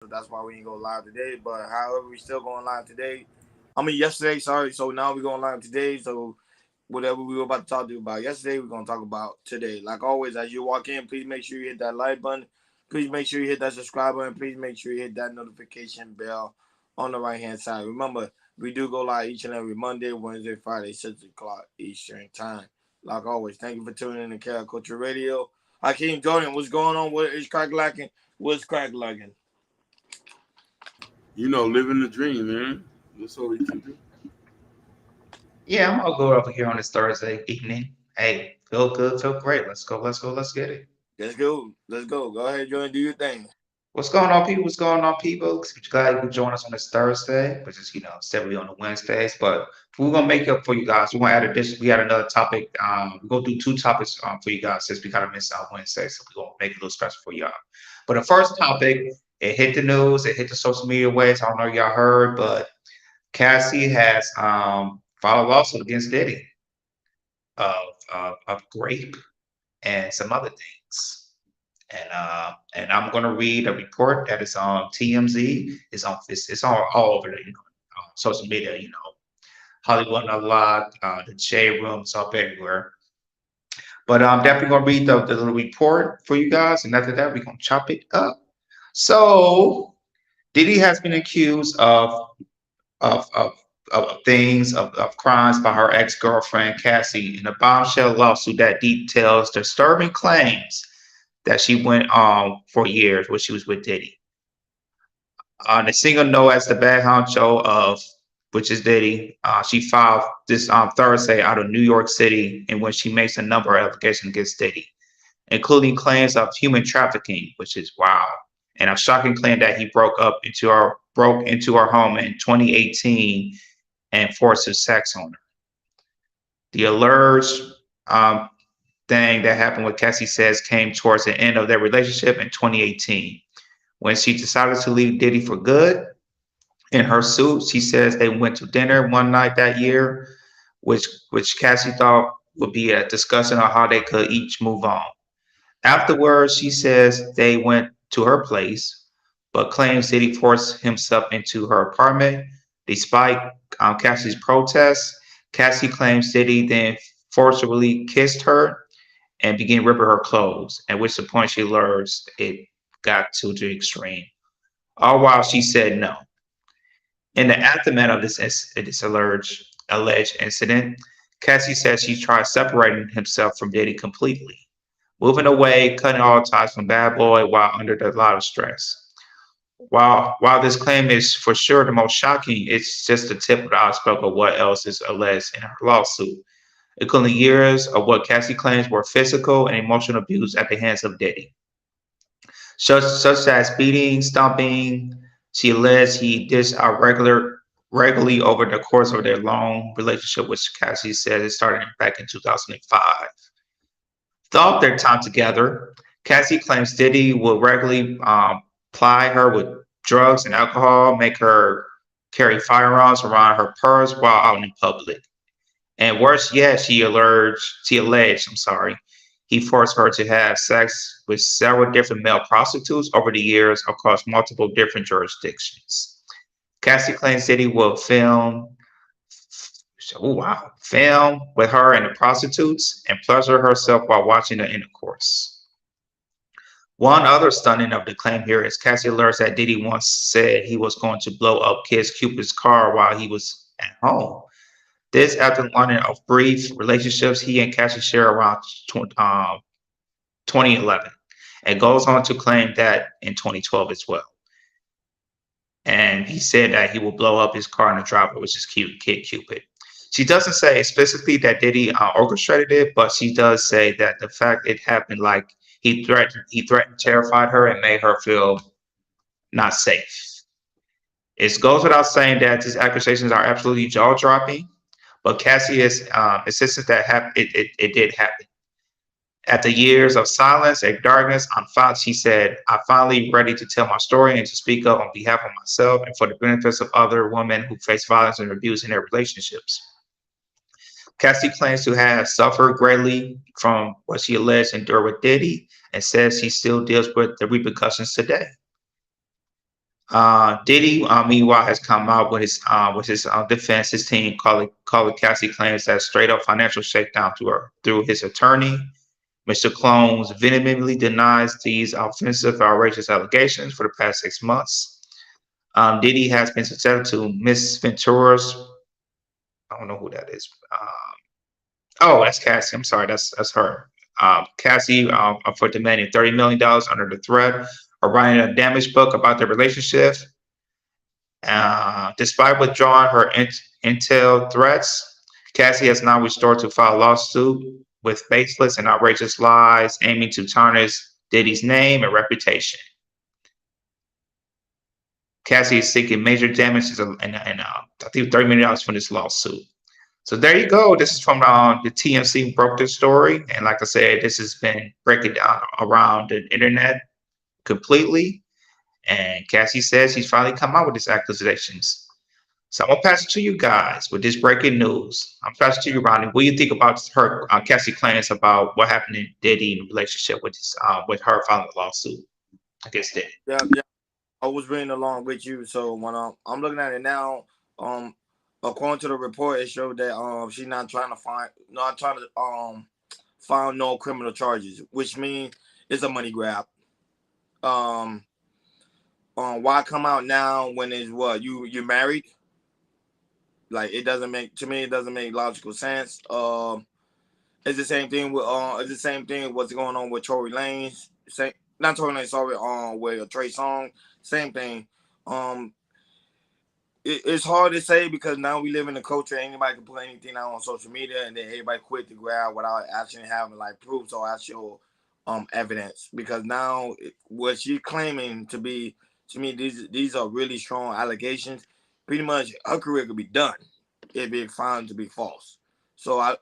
so that's why we ain't go live today. But however, we still going live today. I mean, yesterday, sorry. So now we going live today. So whatever we were about to talk to you about yesterday, we're gonna talk about today. Like always, as you walk in, please make sure you hit that like button. Please make sure you hit that subscribe button. Please make sure you hit that notification bell on the right hand side. Remember, we do go live each and every Monday, Wednesday, Friday, 6 o'clock Eastern time. Like always, thank you for tuning in to Carol Culture Radio. Hakeem Jordan, what's going on? What is crack lacking? What's crack lacking? Living the dream, man. That's all we can do. Yeah, I'm all good over here on this Thursday evening. Hey, feel good, feel great. Let's go, let's go, let's get it. Let's go. Let's go. Go ahead, Jordan. Do your thing. What's going on, people? What's going on, people? Glad you could join us on this Thursday, which is, separately on the Wednesdays. But we're gonna make up for you guys. We're gonna add addition. We had another topic. We're gonna do two topics for you guys since we kind of missed out Wednesday, so we're gonna make it a little special for y'all. But the first topic, it hit the news, it hit the social media waves. I don't know if y'all heard, but Cassie has filed a lawsuit against Diddy of rape and some other things. And I'm gonna read a report that is on TMZ. It's on all over the social media. Hollywood Unlocked, the J Room, it's up everywhere. But I'm definitely gonna read the little report for you guys, and after that we're gonna chop it up. So Diddy has been accused of of of crimes by her ex-girlfriend Cassie in a bombshell lawsuit that details disturbing claims that she went on for years when she was with Diddy. The singer known as the bad honcho of which is Diddy, she filed this Thursday out of New York City, in which she makes a number of allegations against Diddy, including claims of human trafficking, which is wow, and a shocking claim that he broke into her home in 2018 and forced his sex on her. The alleged um, thing that happened with Cassie says came towards the end of their relationship in 2018 when she decided to leave Diddy for good. In her suit, she says they went to dinner one night that year, which Cassie thought would be a discussion on how they could each move on. Afterwards, she says they went to her place, but claims Diddy forced himself into her apartment. Despite Cassie's protests, Cassie claims Diddy then forcibly kissed her and began ripping her clothes, at which the point she learns it got to the extreme. All while she said no. In the aftermath of this alleged incident, Cassie says she tried separating himself from Diddy completely, moving away, cutting all ties from Bad Boy while under a lot of stress. While this claim is for sure the most shocking, it's just the tip of the iceberg of what else is alleged in her lawsuit, including years of what Cassie claims were physical and emotional abuse at the hands of Diddy, such as beating, stomping. She alleged he dished out regularly over the course of their long relationship, which Cassie said it started back in 2005. Throughout their time together, Cassie claims Diddy will regularly ply her with drugs and alcohol, make her carry firearms around her purse while out in public. And worse yet, I'm sorry, he forced her to have sex with several different male prostitutes over the years across multiple different jurisdictions. Cassie claims Diddy will film with her and the prostitutes and pleasure herself while watching the intercourse. One other stunning of the claim here is Cassie learns that Diddy once said he was going to blow up Kid Cupid's car while he was at home. This after learning of brief relationships he and Cassie share around 2011, and goes on to claim that in 2012 as well. And he said that he will blow up his car in the driveway, which is cute, Kid Cupid. She doesn't say explicitly that Diddy orchestrated it, but she does say that the fact it happened, like he threatened, terrified her, and made her feel not safe. It goes without saying that these accusations are absolutely jaw dropping, but Cassie is insistent that it did happen. After years of silence and darkness, she said, I'm finally ready to tell my story and to speak up on behalf of myself and for the benefits of other women who face violence and abuse in their relationships. Cassie claims to have suffered greatly from what she alleged endured with Diddy and says she still deals with the repercussions today. Diddy, meanwhile, has come out with his defense. His team call it Cassie claims that straight up financial shakedown through his attorney. Mr. Clones vehemently denies these offensive, outrageous allegations for the past 6 months. Diddy has been susceptible to Miss Ventura's. I don't know who that is. Oh, that's Cassie. I'm sorry, that's her. Cassie for demanding $30 million under the threat of writing a damage book about their relationship. Despite withdrawing her intel threats, Cassie has now restored to file a lawsuit with baseless and outrageous lies aiming to tarnish Diddy's name and reputation. Cassie is seeking major damages and I think $30 million from this lawsuit. So there you go. This is from the TMC broke this story, and like I said, this has been breaking down around the internet completely. And Cassie says he's finally come out with his accusations. So I'm gonna pass it to you guys with this breaking news. I'm passing it to you, Ronnie. What do you think about her, Cassie claims about what happened in Diddy in relationship with her filing a lawsuit against Diddy? Yeah, yeah. I was reading along with you. So when I'm looking at it now, um, according to the report, it showed that she's not trying to find no criminal charges, which means it's a money grab. Um, why come out now when it's what you're married? Like it doesn't make to me. It doesn't make logical sense. It's the same thing with it's the same thing what's going on with Tory Lanez. Same, not Tory Lanez, sorry. With Trey Songz, same thing. Um, it's hard to say because now we live in a culture anybody can put anything out on social media and then everybody quit to grab without actually having like proofs or actual evidence. Because now what she's claiming to be to me these are really strong allegations. Pretty much her career could be done if it found to be false. So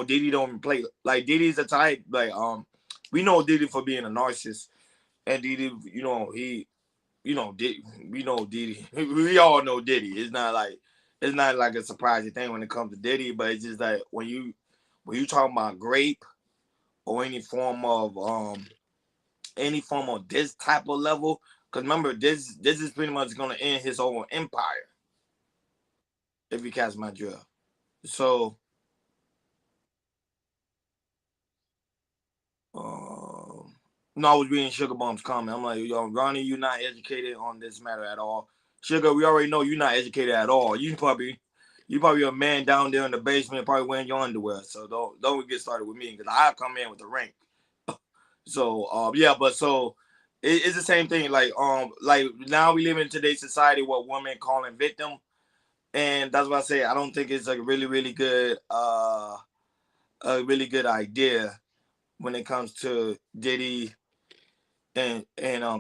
Diddy don't play like Diddy's the type like we know Diddy for being a narcissist and Diddy Diddy, we know Diddy. We all know Diddy. It's not like a surprising thing when it comes to Diddy, but it's just like when you talk about grape or any form of this type of level, because remember this is pretty much gonna end his whole empire if you catch my drift. So no, I was reading Sugar Bomb's comment. I'm like, yo, Ronnie, you're not educated on this matter at all. Sugar, we already know you're not educated at all. You probably a man down there in the basement, probably wearing your underwear. So don't get started with me because I come in with the rank. So yeah, but so it's the same thing. Like now we live in today's society where women calling victim, and that's what I say. I don't think it's like a really good idea when it comes to Diddy and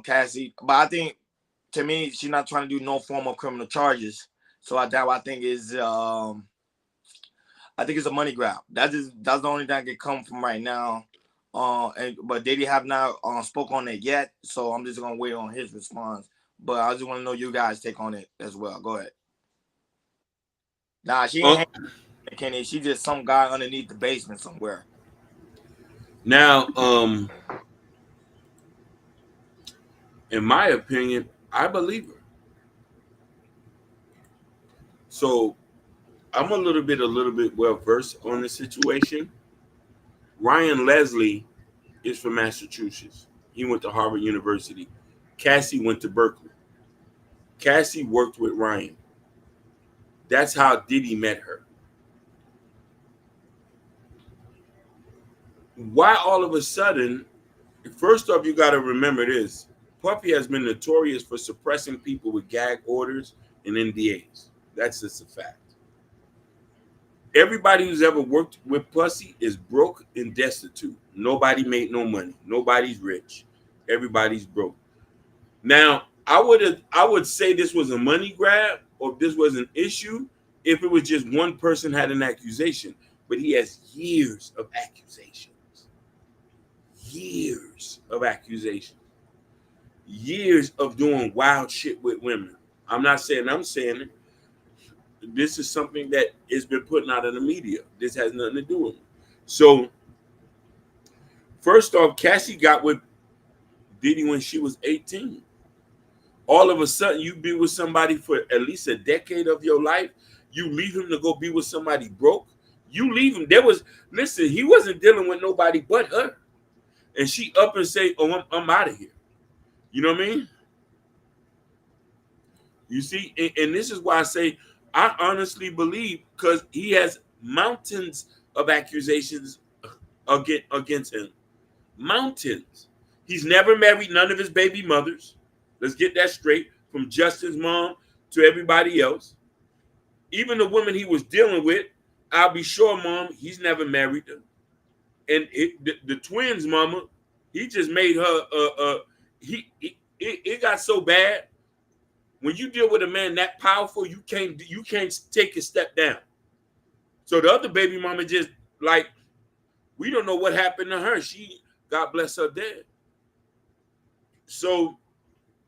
Cassie. But I think to me, she's not trying to do no form of criminal charges. So I think is I think it's a money grab. That's the only thing I can come from right now. But Diddy have not spoke on it yet, so I'm just gonna wait on his response. But I just want to know you guys take on it as well. Go ahead. Nah, she ain't Well, Kenny. She just some guy underneath the basement somewhere. now, in my opinion, I believe her. So I'm a little bit well versed on the situation. Ryan Leslie is from Massachusetts. He went to Harvard University. Cassie went to Berkeley. Cassie worked with Ryan. That's how Diddy met her. Why all of a sudden, first off, you got to remember this. Puffy has been notorious for suppressing people with gag orders and NDAs. That's just a fact. Everybody who's ever worked with Pussy is broke and destitute. Nobody made no money. Nobody's rich. Everybody's broke. Now, I would say this was a money grab or if this was an issue if it was just one person had an accusation. But he has years of accusations. Years of accusations. Years of doing wild shit with women. I'm saying it. This is something that has been putting out in the media. This has nothing to do with it. So, first off, Cassie got with Diddy when she was 18. All of a sudden, you be with somebody for at least a decade of your life. You leave him to go be with somebody broke. You leave him. Listen, he wasn't dealing with nobody but her. And she up and say, "Oh, I'm out of here." You know what I mean? You see, and this is why I say I honestly believe, because he has mountains of accusations against him. Mountains. He's never married none of his baby mothers. Let's get that straight. From Justin's mom to everybody else. Even the woman he was dealing with, I'll be sure, mom, he's never married her. And the twins' mama, he just made her. It got so bad. When you deal with a man that powerful, you can't take a step down. So the other baby mama just like, we don't know what happened to her. She, God bless her, dead. So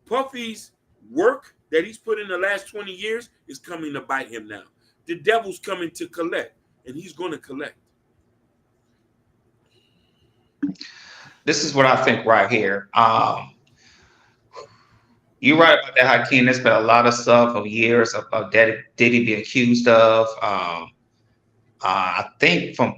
Puffy's work that he's put in the last 20 years is coming to bite him now. The devil's coming to collect, and he's going to collect. This is what I think right here. You're right about that, Hakeem. There's been a lot of stuff of years of Diddy being accused of. I think from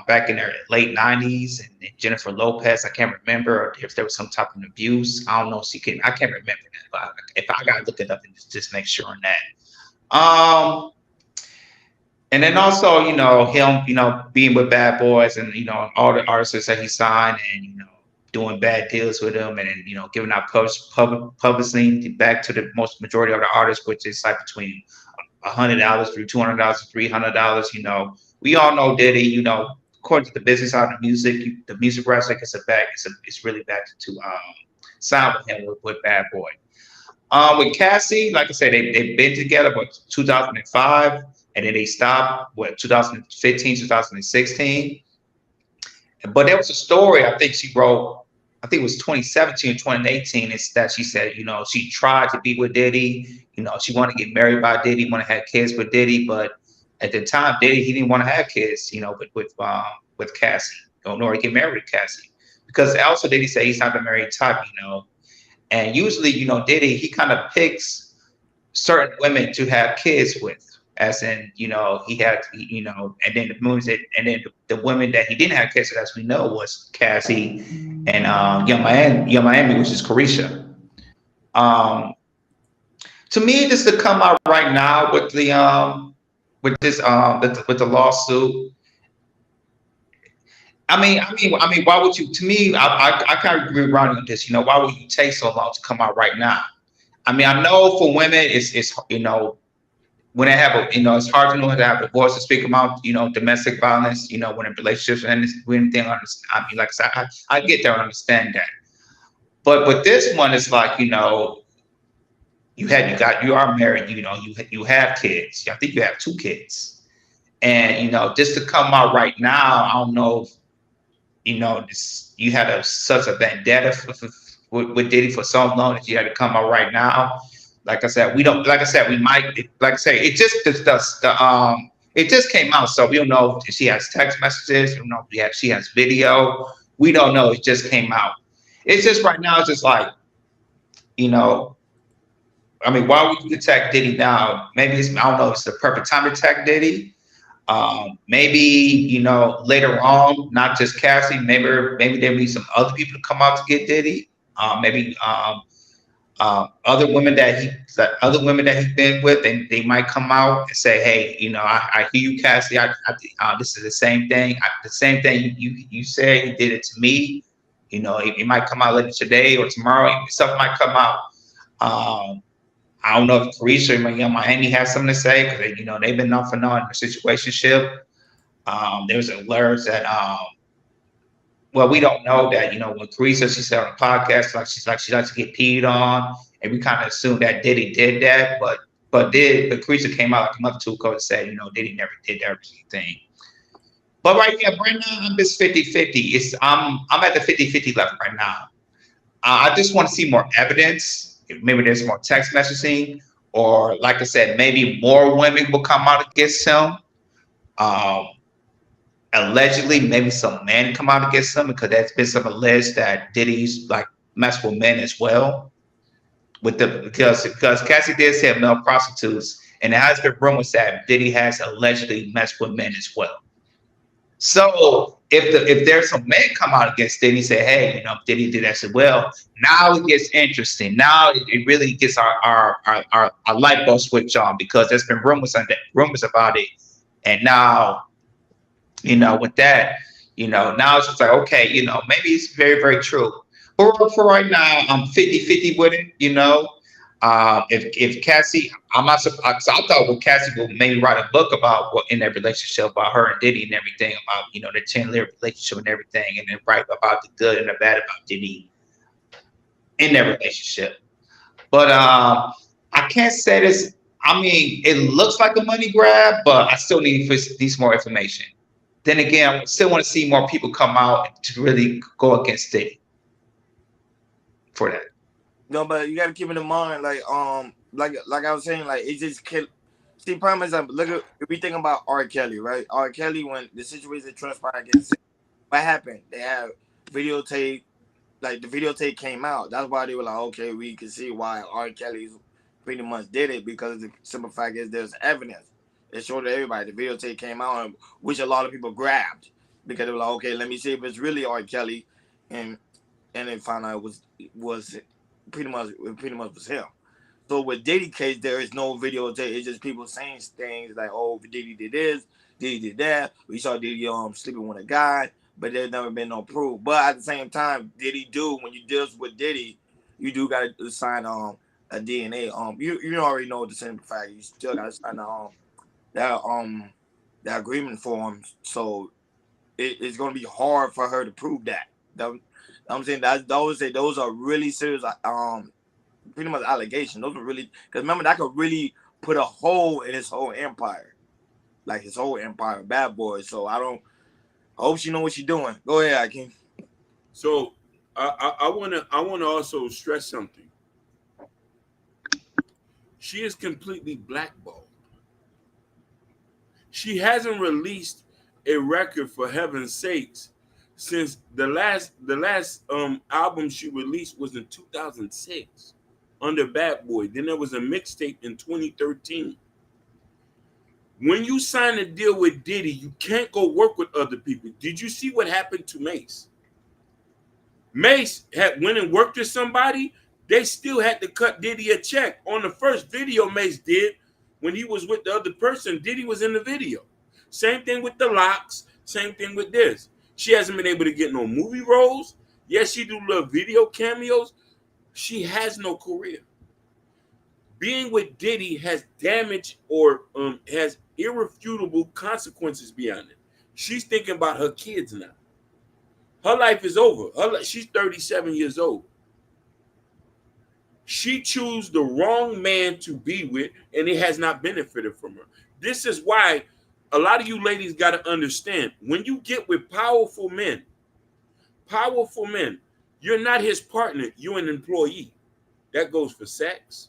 back in the late '90s, and Jennifer Lopez. I can't remember if there was some type of abuse. I don't know. I can't remember that. But if I gotta look it up and just make sure on that. And then also, him, being with Bad Boys, and all the artists that he signed, and doing bad deals with them, and then giving out publicity back to the most majority of the artists, which is like between $100 through $200 to $300. We all know Diddy. According to the business side of the music wrestling, it's really back to sign with him with Bad Boy. With Cassie, like I said, they've been together, but 2005, and then they stopped 2015, 2016. But there was a story I think she wrote. I think it was 2017 or 2018. It's that she said, she tried to be with Diddy. She wanted to get married by Diddy, want to have kids with Diddy, but at the time, Diddy, he didn't want to have kids, with Cassie, nor get married to Cassie, because also Diddy said he's not the married type, and usually, Diddy, he kind of picks certain women to have kids with. As in, he had, and then the women that he didn't have kids with, as we know, was Cassie and Young Miami, which is Carisha. To me, this to come out right now with the with the lawsuit. I mean, why would you? To me, I kind of agree with Ronnie on this. Why would you take so long to come out right now? I mean, I know for women, it's when they have it's hard to know how to have a voice to speak about, domestic violence, when in relationships and anything. I mean, like I said, I get there and understand that. But with this one, it's like, you are married, you have kids. I think you have 2 kids. And, just to come out right now, I don't know if, you had such a vendetta with Diddy for so long that you had to come out right now. Like I said, we don't. Like I said, we might. Like I say, it just it just came out, so we don't know if she has text messages. We don't know if she has video. We don't know. It just came out. It's just right now. It's just like, I mean, why would you attack Diddy now? Maybe I don't know. It's the perfect time to attack Diddy. Maybe later on, not just Cassie. Maybe there'll be some other people to come out to get Diddy. Maybe. Other women that he's been with, and they might come out and say, "Hey, I hear you, Cassie. This is the same thing. The same thing you said. He did it to me. It might come out later today or tomorrow. Stuff might come out. I don't know if Carisha and Miami has something to say, because they've been off and on in a situationship. There's alerts that well, we don't know that, when Carisha, she said on the podcast, she likes to get peed on, and we kind of assumed that Diddy did that, but Carisha came out like a month or two ago and said, Diddy never did everything. But right now, I'm just 50-50. I'm at the 50-50 level right now. I just want to see more evidence. Maybe there's more text messaging, or like I said, maybe more women will come out against him. Allegedly, maybe some men come out against him, because there's been some alleged that Diddy's like mess with men as well. with the because Cassie did say male prostitutes, and it has been rumors that Diddy has allegedly messed with men as well. So if there's some men come out against Diddy, say, hey, Diddy did that as well. Now it gets interesting. Now it really gets our light bulb switch on because there's been rumors about it, and now with that, now it's just like, okay, maybe it's very, very true. But for right now, I'm 50-50 with it, if Cassie, I'm not surprised. I thought Cassie would maybe write a book about what in that relationship about her and Diddy and everything, about the 10-year relationship and everything, and then write about the good and the bad about Diddy in that relationship. But I can't say this. I mean, it looks like a money grab, but I still need some more information. Then again, I still want to see more people come out to really go against Diddy for that. No, but you gotta keep it in mind, like I was saying, like it just kill. See, prime example. Look at if we think about R. Kelly, right? R. Kelly, when the situation transpired against him, what happened? They have videotape, like the videotape came out. That's why they were like, okay, we can see why R. Kelly's pretty much did it because the simple fact is there's evidence. It showed to everybody. The videotape came out, which a lot of people grabbed because they were like, okay, let me see if it's really R. Kelly, and then found out it was pretty much was him. So with Diddy case, there is no videotape. It's just people saying things like, "Oh, Diddy did this, Diddy did that." We saw Diddy sleeping with a guy, but there's never been no proof. But at the same time, Diddy do when you deal with Diddy, you do got to sign a DNA. You already know the simple fact. You still got to sign that that agreement form. So it's gonna be hard for her to prove that. I'm saying that those are really serious pretty much allegations. Those are really because remember that could really put a hole in his whole empire, like his whole empire, bad boy. So I hope she know what she's doing. Go ahead, Akeem. So I wanna also stress something. She is completely blackballed. She hasn't released a record for heaven's sakes since the last album she released was in 2006 under Bad Boy. Then there was a mixtape in 2013. When you sign a deal with Diddy, you can't go work with other people. Did you see what happened to Mace? Mace had went and worked with somebody. They still had to cut Diddy a check. On the first video Mace did, when he was with the other person, Diddy was in the video. Same thing with the locks. Same thing with this. She hasn't been able to get no movie roles. Yes, she do little video cameos. She has no career. Being with Diddy has damage or has irrefutable consequences beyond it. She's thinking about her kids now. Her life is over. She's 37 years old. She chose the wrong man to be with, and it has not benefited from her. This is why a lot of you ladies got to understand when you get with powerful men, you're not his partner, you're an employee. That goes for sex,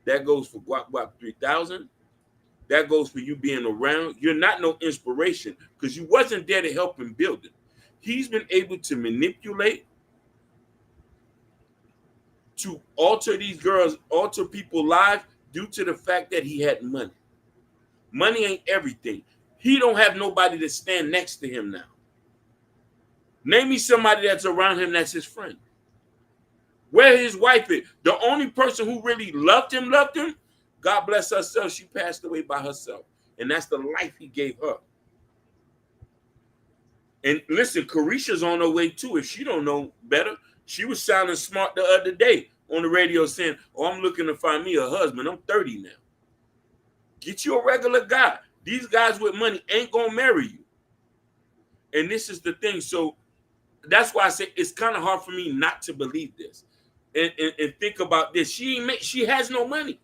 that goes for Guap Guap 3000, that goes for you being around. You're not no inspiration because you wasn't there to help him build it. He's been able to manipulate, to alter these girls, alter people's lives due to the fact that he had money. Money ain't everything. He don't have nobody to stand next to him now. Name me somebody that's around him that's his friend. Where his wife is. The only person who really loved him, God bless herself, she passed away by herself. And that's the life he gave her. And listen, Carisha's on her way too. If she don't know better, she was sounding smart the other day on the radio saying, "Oh, I'm looking to find me a husband. I'm 30 now." Get you a regular guy. These guys with money ain't gonna marry you. And this is the thing. So that's why I say it's kind of hard for me not to believe this. And think about this. She has no money.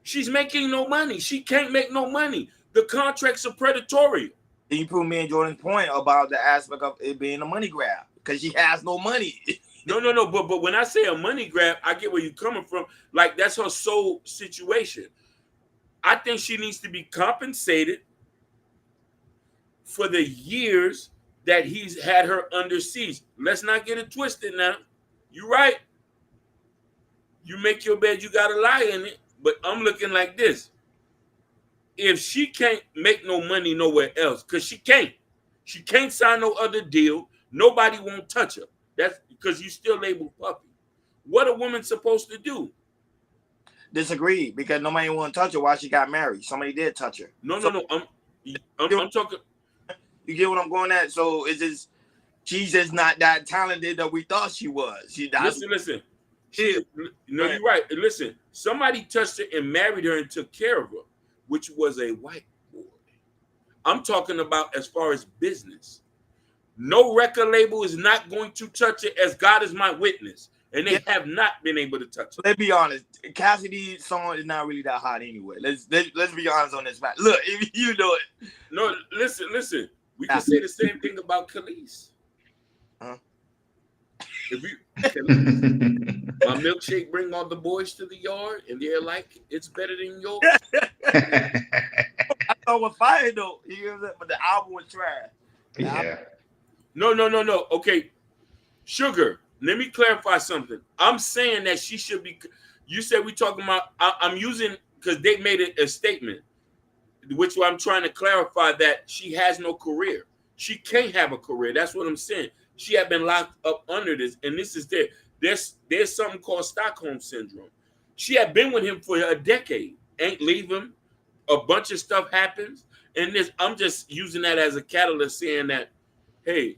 She's making no money. She can't make no money. The contracts are predatory. And you put me in Jordan's point about the aspect of it being a money grab because she has no money. No. But when I say a money grab, I get where you're coming from. Like that's her sole situation. I think she needs to be compensated for the years that he's had her under siege. Let's not get it twisted now. You're right. You make your bed, you gotta lie in it. But I'm looking like this. If she can't make no money nowhere else, because she can't sign no other deal, nobody won't touch her. That's because you still label puppy. What a woman supposed to do? Disagree, because nobody want to touch her while she got married. Somebody did touch her. No. I'm talking. You get what I'm going at? So it's just she's just not that talented that we thought she was. Listen. No, you're right. Listen, somebody touched her and married her and took care of her, which was a white boy. I'm talking about as far as business. No record label is not going to touch it, as God is my witness. And they have not been able to touch it. Let's be honest. Cassidy's song is not really that hot anyway. Let's be honest on this fact. Look, if you know it. No, listen. We can say the same thing about Khalees. If you, my milkshake bring all the boys to the yard, and they're like, it's better than yours. I thought it was fire though. But the album was trash. Yeah. No. Okay, Sugar. Let me clarify something. I'm saying that she should be. You said we talking about. I'm using because they made it a statement, which I'm trying to clarify that she has no career. She can't have a career. That's what I'm saying. She had been locked up under this, and this is there. There's something called Stockholm syndrome. She had been with him for a decade, ain't leave him. A bunch of stuff happens, and this. I'm just using that as a catalyst, saying that, hey,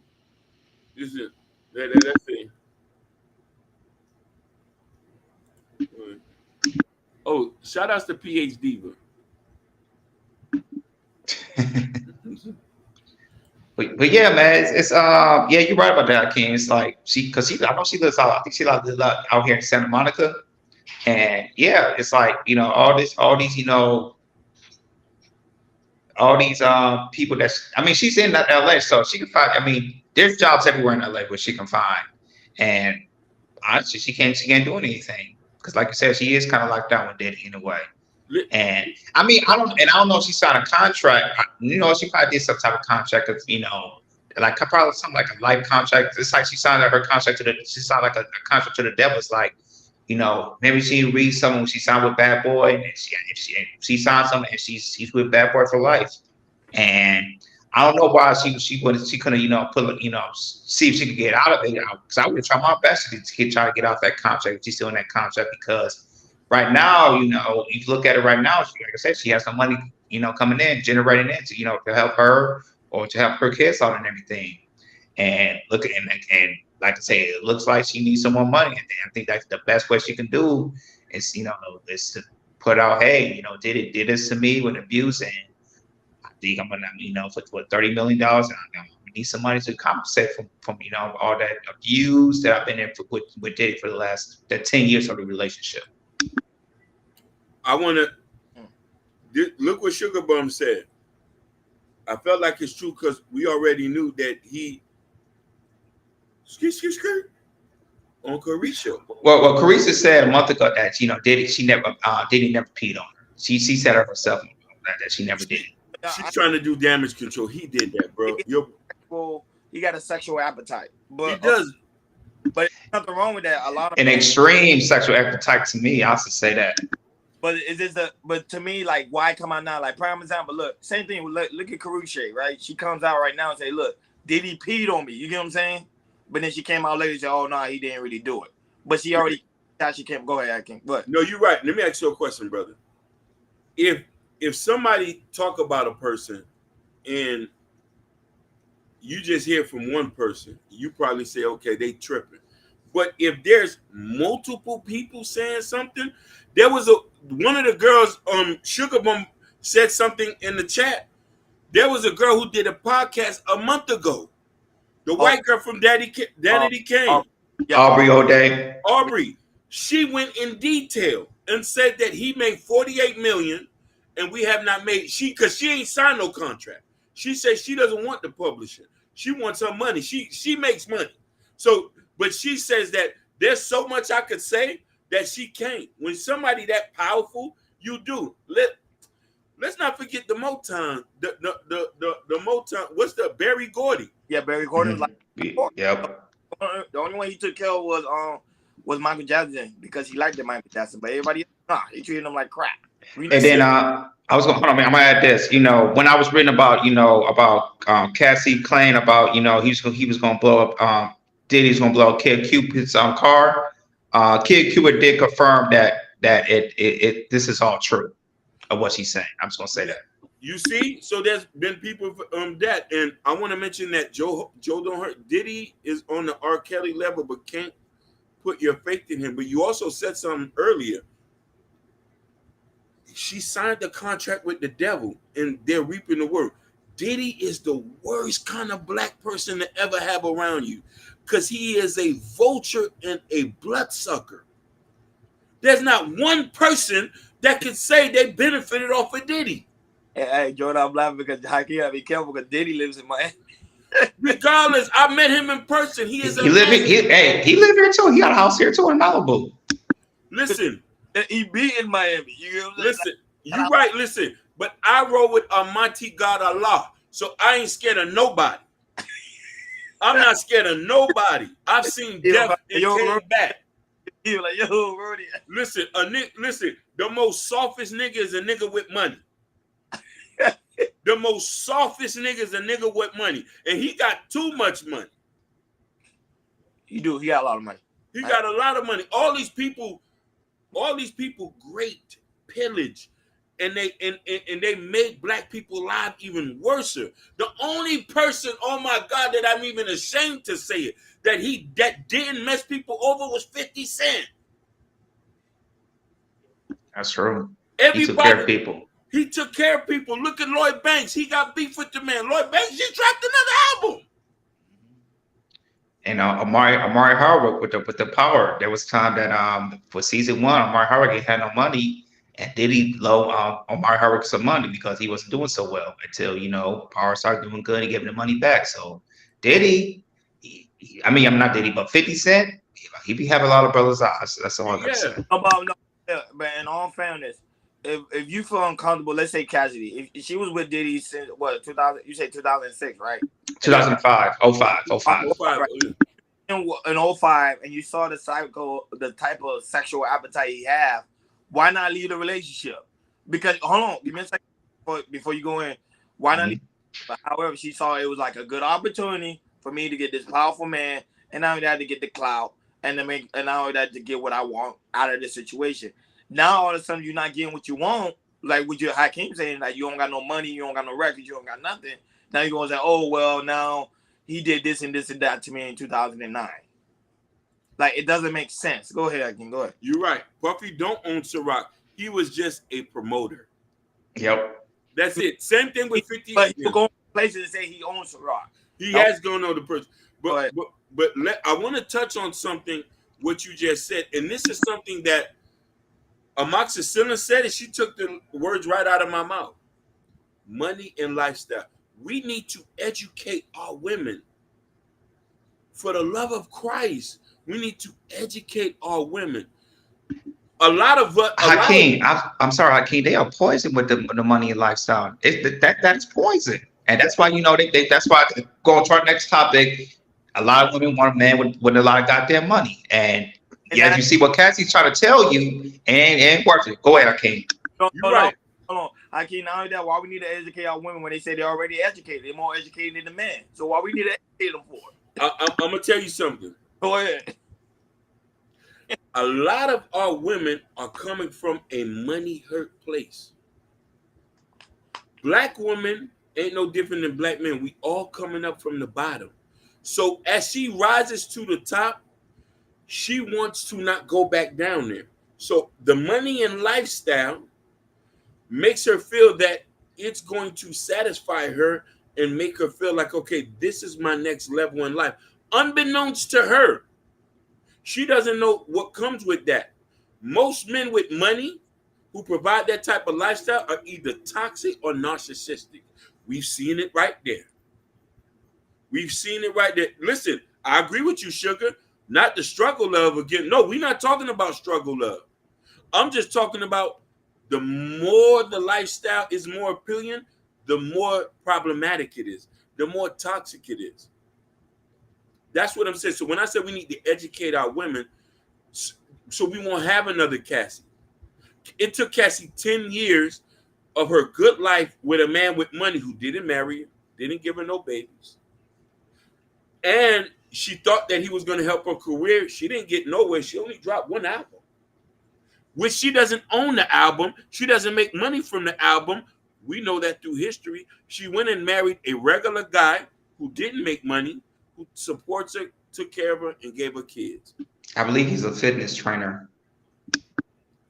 this is that's it. Oh, shout outs to PH Diva. But yeah, man, it's yeah, you're right about that, King. It's like I know she lives out. I think she lives out here in Santa Monica, and yeah, it's like all these people she's in LA, so she can find. There's jobs everywhere in LA where she can find, and honestly, she can't do anything because, like you said, she is kind of locked down with Diddy in a way. And I don't know if she signed a contract. She probably did some type of contract of, like probably something like a life contract. It's like she signed her contract she signed like a contract to the devil. It's like, maybe she reads something when she signed with Bad Boy, and she signed something and she's with Bad Boy for life. And I don't know why she couldn't, see if she could get out of it. Because I would try my best to try to get out that contract if she's still in that contract, because right now, you look at it right now, like I said, she has some money, coming in, generating it, to help her or to help her kids out and everything. And and like I say, it looks like she needs some more money. And I think that's the best way she can do is, is to put out, hey, did this to me with abuse, and I think I'm gonna, for $30 million, and I need some money to compensate from all that abuse that I've been in with Diddy for the 10 years of the relationship. I want to look what Sugar Bum said. I felt like it's true because we already knew that he on Carisha. Well, Carisha said a month ago that Diddy never peed on her. She said it herself that she never did. She's trying to do damage control. He did that, bro. He got a sexual appetite, but he does. But nothing wrong with that. A lot of an extreme sexual appetite to me. I should say that. But but to me, like, why come out now? Like, prime example, look, same thing. Look at Karrueche, right? She comes out right now and say, look, Diddy peed on me. You get what I'm saying? But then she came out later and said, oh, no, he didn't really do it. But she already, she came, go ahead, I can. But no, you're right. Let me ask you a question, brother. If somebody talk about a person and you just hear from one person, you probably say, okay, they tripping. But if there's multiple people saying something, there was one of the girls, Sugar Bum, said something in the chat. There was a girl who did a podcast a month ago. The white girl from Danity Kane. Aubrey O'Day. Aubrey. She went in detail and said that he made $48 million and we have not made because she ain't signed no contract. She says she doesn't want the publisher. She wants her money. She makes money. So, but she says that there's so much I could say that she can't. When somebody that powerful, you do. Let's not forget the Motown. The Motown. What's the Berry Gordy? Yeah, Berry Gordy was like. Yep. The only one he took care of was Michael Jackson because he liked the Michael Jackson, but everybody else, nah, he treated him like crap. And then I was gonna hold on, man. I'm gonna add this. You know, when I was reading about Cassie claim about he was gonna blow up Diddy's gonna blow up Kid Cupid's car. Kid Cupid did confirm that it this is all true of what she's saying. I'm just gonna say that. You see, so there's been people that, and I want to mention that Joe don't hurt. Diddy is on the R. Kelly level, but can't put your faith in him. But you also said something earlier. She signed the contract with the devil, and they're reaping the word. Diddy is the worst kind of black person to ever have around you, because he is a vulture and a bloodsucker. There's not one person that can say they benefited off of Diddy. Hey, Jordan, I'm laughing because Hakeem gotta be careful because Diddy lives in Miami. Regardless, I met him in person. He live here too. He got a house here too in Malibu. Listen. He be in Miami. You know what I'm saying? Listen, you right. Listen, but I roll with Almighty God Allah, so I ain't scared of nobody. I'm not scared of nobody. I've seen death and came back. He was like, yo, Rudy. Listen, the most softest nigga is a nigga with money. The most softest nigga is a nigga with money, and he got too much money. He do. He got a lot of money. He got a lot of money. All these people great pillage, and they make black people live even worse. The only person, oh my God, that I'm even ashamed to say it, that didn't mess people over was 50 Cent. That's true. Everybody, he took care of people. He took care of people. Look at Lloyd Banks. He got beef with the man. Lloyd Banks just dropped another album. And Amari Hardwick with the power. There was time that for season 1, Amari Hardwick had no money, and Diddy low Amari Hardwick some money because he wasn't doing so well until Power started doing good and giving the money back. So Diddy, I'm not Diddy, but 50 Cent, he be having a lot of brothers' eyes. That's all I'm gonna say. But in all fairness, if you feel uncomfortable, let's say Cassidy, if she was with Diddy since what 2000, you say 2006, right? 2005, 05. Right. In 05, and you saw the type of sexual appetite he have, why not leave the relationship? Because hold on, give me a second before you go in. Why not? But however, she saw it was like a good opportunity for me to get this powerful man, and not only that to get the clout, and not only that to get what I want out of this situation. Now all of a sudden you're not getting what you want, like with your Hakeem saying like you don't got no money, you don't got no records, you don't got nothing. Now you're gonna say, oh well, now he did this and that to me in 2009. Like it doesn't make sense. Go ahead, Hakeem. Go ahead. You're right. Puffy don't own Ciroc. He was just a promoter. Yep. That's it. Same thing with 50. But you go places and say he owns Ciroc. He has gone on the person. But I want to touch on something what you just said, and this is something that Amoxicillin said, and she took the words right out of my mouth. Money and lifestyle. We need to educate our women. For the love of Christ, we need to educate our women. A lot of Hakeem, I'm sorry, Hakeem. They are poison with the money and lifestyle. That's poison, and that's why that's why going to our next topic. A lot of women want a man with a lot of goddamn money, and you see what Cassie's trying to tell you, and ain't worth it. Go ahead, Hakeem. You're right. Hold on. Hakeem, not only that, why we need to educate our women when they say they're already educated? They're more educated than the men. So why we need to educate them for? I'm gonna tell you something. Go ahead. A lot of our women are coming from a money hurt place. Black women ain't no different than black men. We all coming up from the bottom. So as she rises to the top, she wants to not go back down there. So the money and lifestyle makes her feel that it's going to satisfy her and make her feel like, okay, this is my next level in life. Unbeknownst to her, she doesn't know what comes with that. Most men with money who provide that type of lifestyle are either toxic or narcissistic. We've seen it right there. We've seen it right there. Listen, I agree with you, Sugar. Not the struggle love again. No, we're not talking about struggle love. I'm just talking about the more the lifestyle is more appealing, the more problematic it is, the more toxic it is. That's what I'm saying. So when I say we need to educate our women, So we won't have another Cassie. It took Cassie 10 years of her good life with a man with money who didn't marry her, didn't give her no babies. And she thought that he was going to help her career. She didn't get nowhere. She only dropped one album, which she doesn't own the album. She doesn't make money from the album. We know that through history. She went and married a regular guy who didn't make money, who supports her, took care of her, and gave her kids. I believe he's a fitness trainer.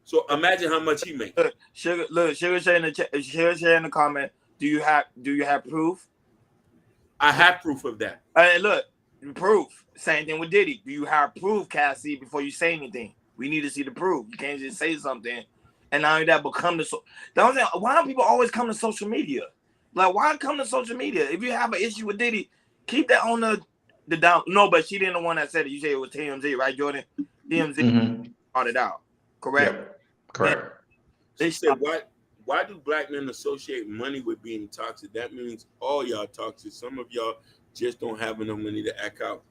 So imagine how much he makes. Sugar say in the comment. Do you have proof? I have proof of that. Hey, look, proof. Same thing with Diddy. Do you have proof, Cassie, before you say anything? We need to see the proof. You can't just say something and not only that, but come to why do people always come to social media? Like, why come to social media? If you have an issue with Diddy, keep that on the down. No, but she didn't the one that said it. You said it was TMZ, right, Jordan? TMZ brought it out. Correct? Yep. Correct. They said, why do black men associate money with being toxic? That means all y'all toxic. Some of y'all just don't have enough money to act out.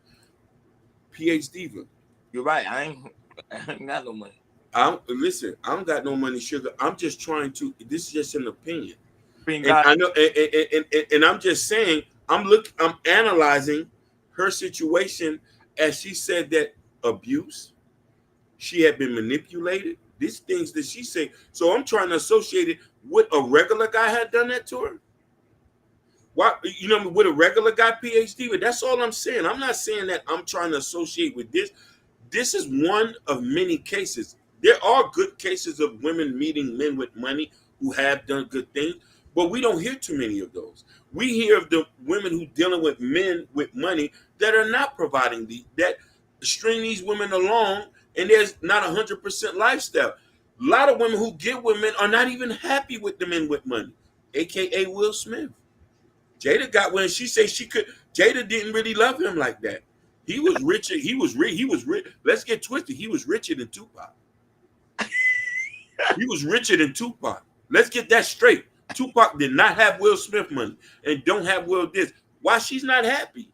PH Diva. You're right. I ain't got no money. Listen, I don't got no money, Sugar. I'm just trying to. This is just an opinion. And God. I know, and I'm just saying. I'm analyzing her situation as she said that abuse. She had been manipulated. These things that she said. So I'm trying to associate it with a regular guy had done that to her. Why, with a regular guy, PhD, but that's all I'm saying. I'm not saying that I'm trying to associate with this. This is one of many cases. There are good cases of women meeting men with money who have done good things, but we don't hear too many of those. We hear of the women who dealing with men with money that are not providing that string these women along, and there's not 100% lifestyle. A lot of women who get with men are not even happy with the men with money, aka Will Smith. Jada got when she said she could. Jada didn't really love him like that. He was richer. He was rich. Let's get twisted. He was richer than Tupac. He was richer than Tupac. Let's get that straight. Tupac did not have Will Smith money and don't have Will this. Why she's not happy?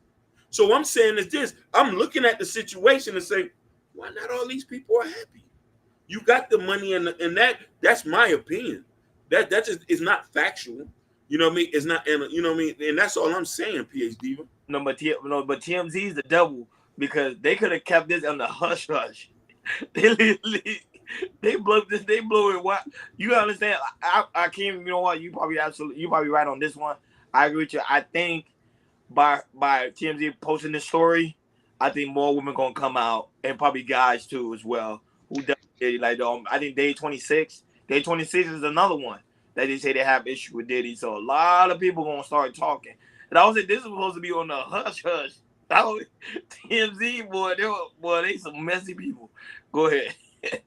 So what I'm saying is this. I'm looking at the situation and saying, why not all these people are happy? You got the money and that's my opinion. That just is not factual. You know what I mean? It's not, you know what I mean? And that's all I'm saying, PhD. No, but TMZ is the devil because they could have kept this on the hush hush. They blew this. They blew it. What you understand? I can't. You know what? You probably right on this one. I agree with you. I think by TMZ posting this story, I think more women gonna come out and probably guys too as well. Who definitely like I think Day 26. Day 26 is another one that they say they have issue with Diddy. So a lot of people gonna start talking. And I was like, this is supposed to be on the hush hush. TMZ they some messy people. Go ahead.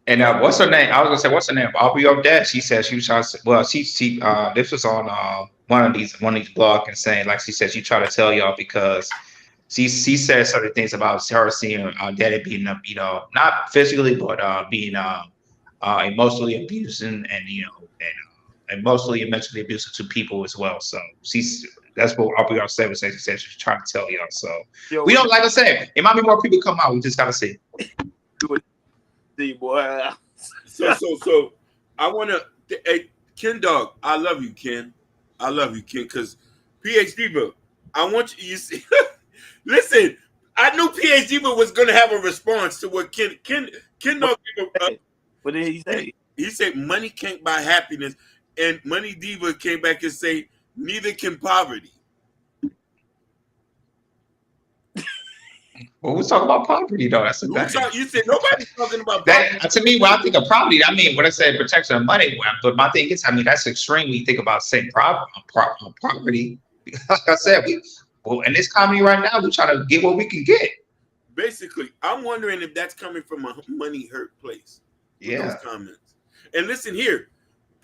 And what's her name? I was gonna say, what's her name? Aubrey O'Dell. She said she was trying to. Well, she this was on one of these blogs and saying, like she said, she tried to tell y'all because she said certain things about her seeing Daddy being not physically but being emotionally abusing and emotionally and mentally abusive to people as well. So that's what Aubrey O'Dell said. She said she's trying to tell y'all. So we don't, like I said, it might be more people come out. We just gotta see. Boy. So I want to, hey, Ken Dog, I love you, Ken, because PhD book, I want you see, listen, I knew PhD book was going to have a response to what Ken Dog, what did he say? He said money can't buy happiness, and Money Diva came back and say neither can poverty. Well, we're talking about poverty, though. That's you said nobody's talking about poverty. That, to me, when I think of poverty, I mean, when I say protection of money, but my thing is, I mean, that's extreme when you think about saying poverty. Like I said, in this comedy right now, we're trying to get what we can get. Basically, I'm wondering if that's coming from a money hurt place. Yeah. Those comments. And listen here,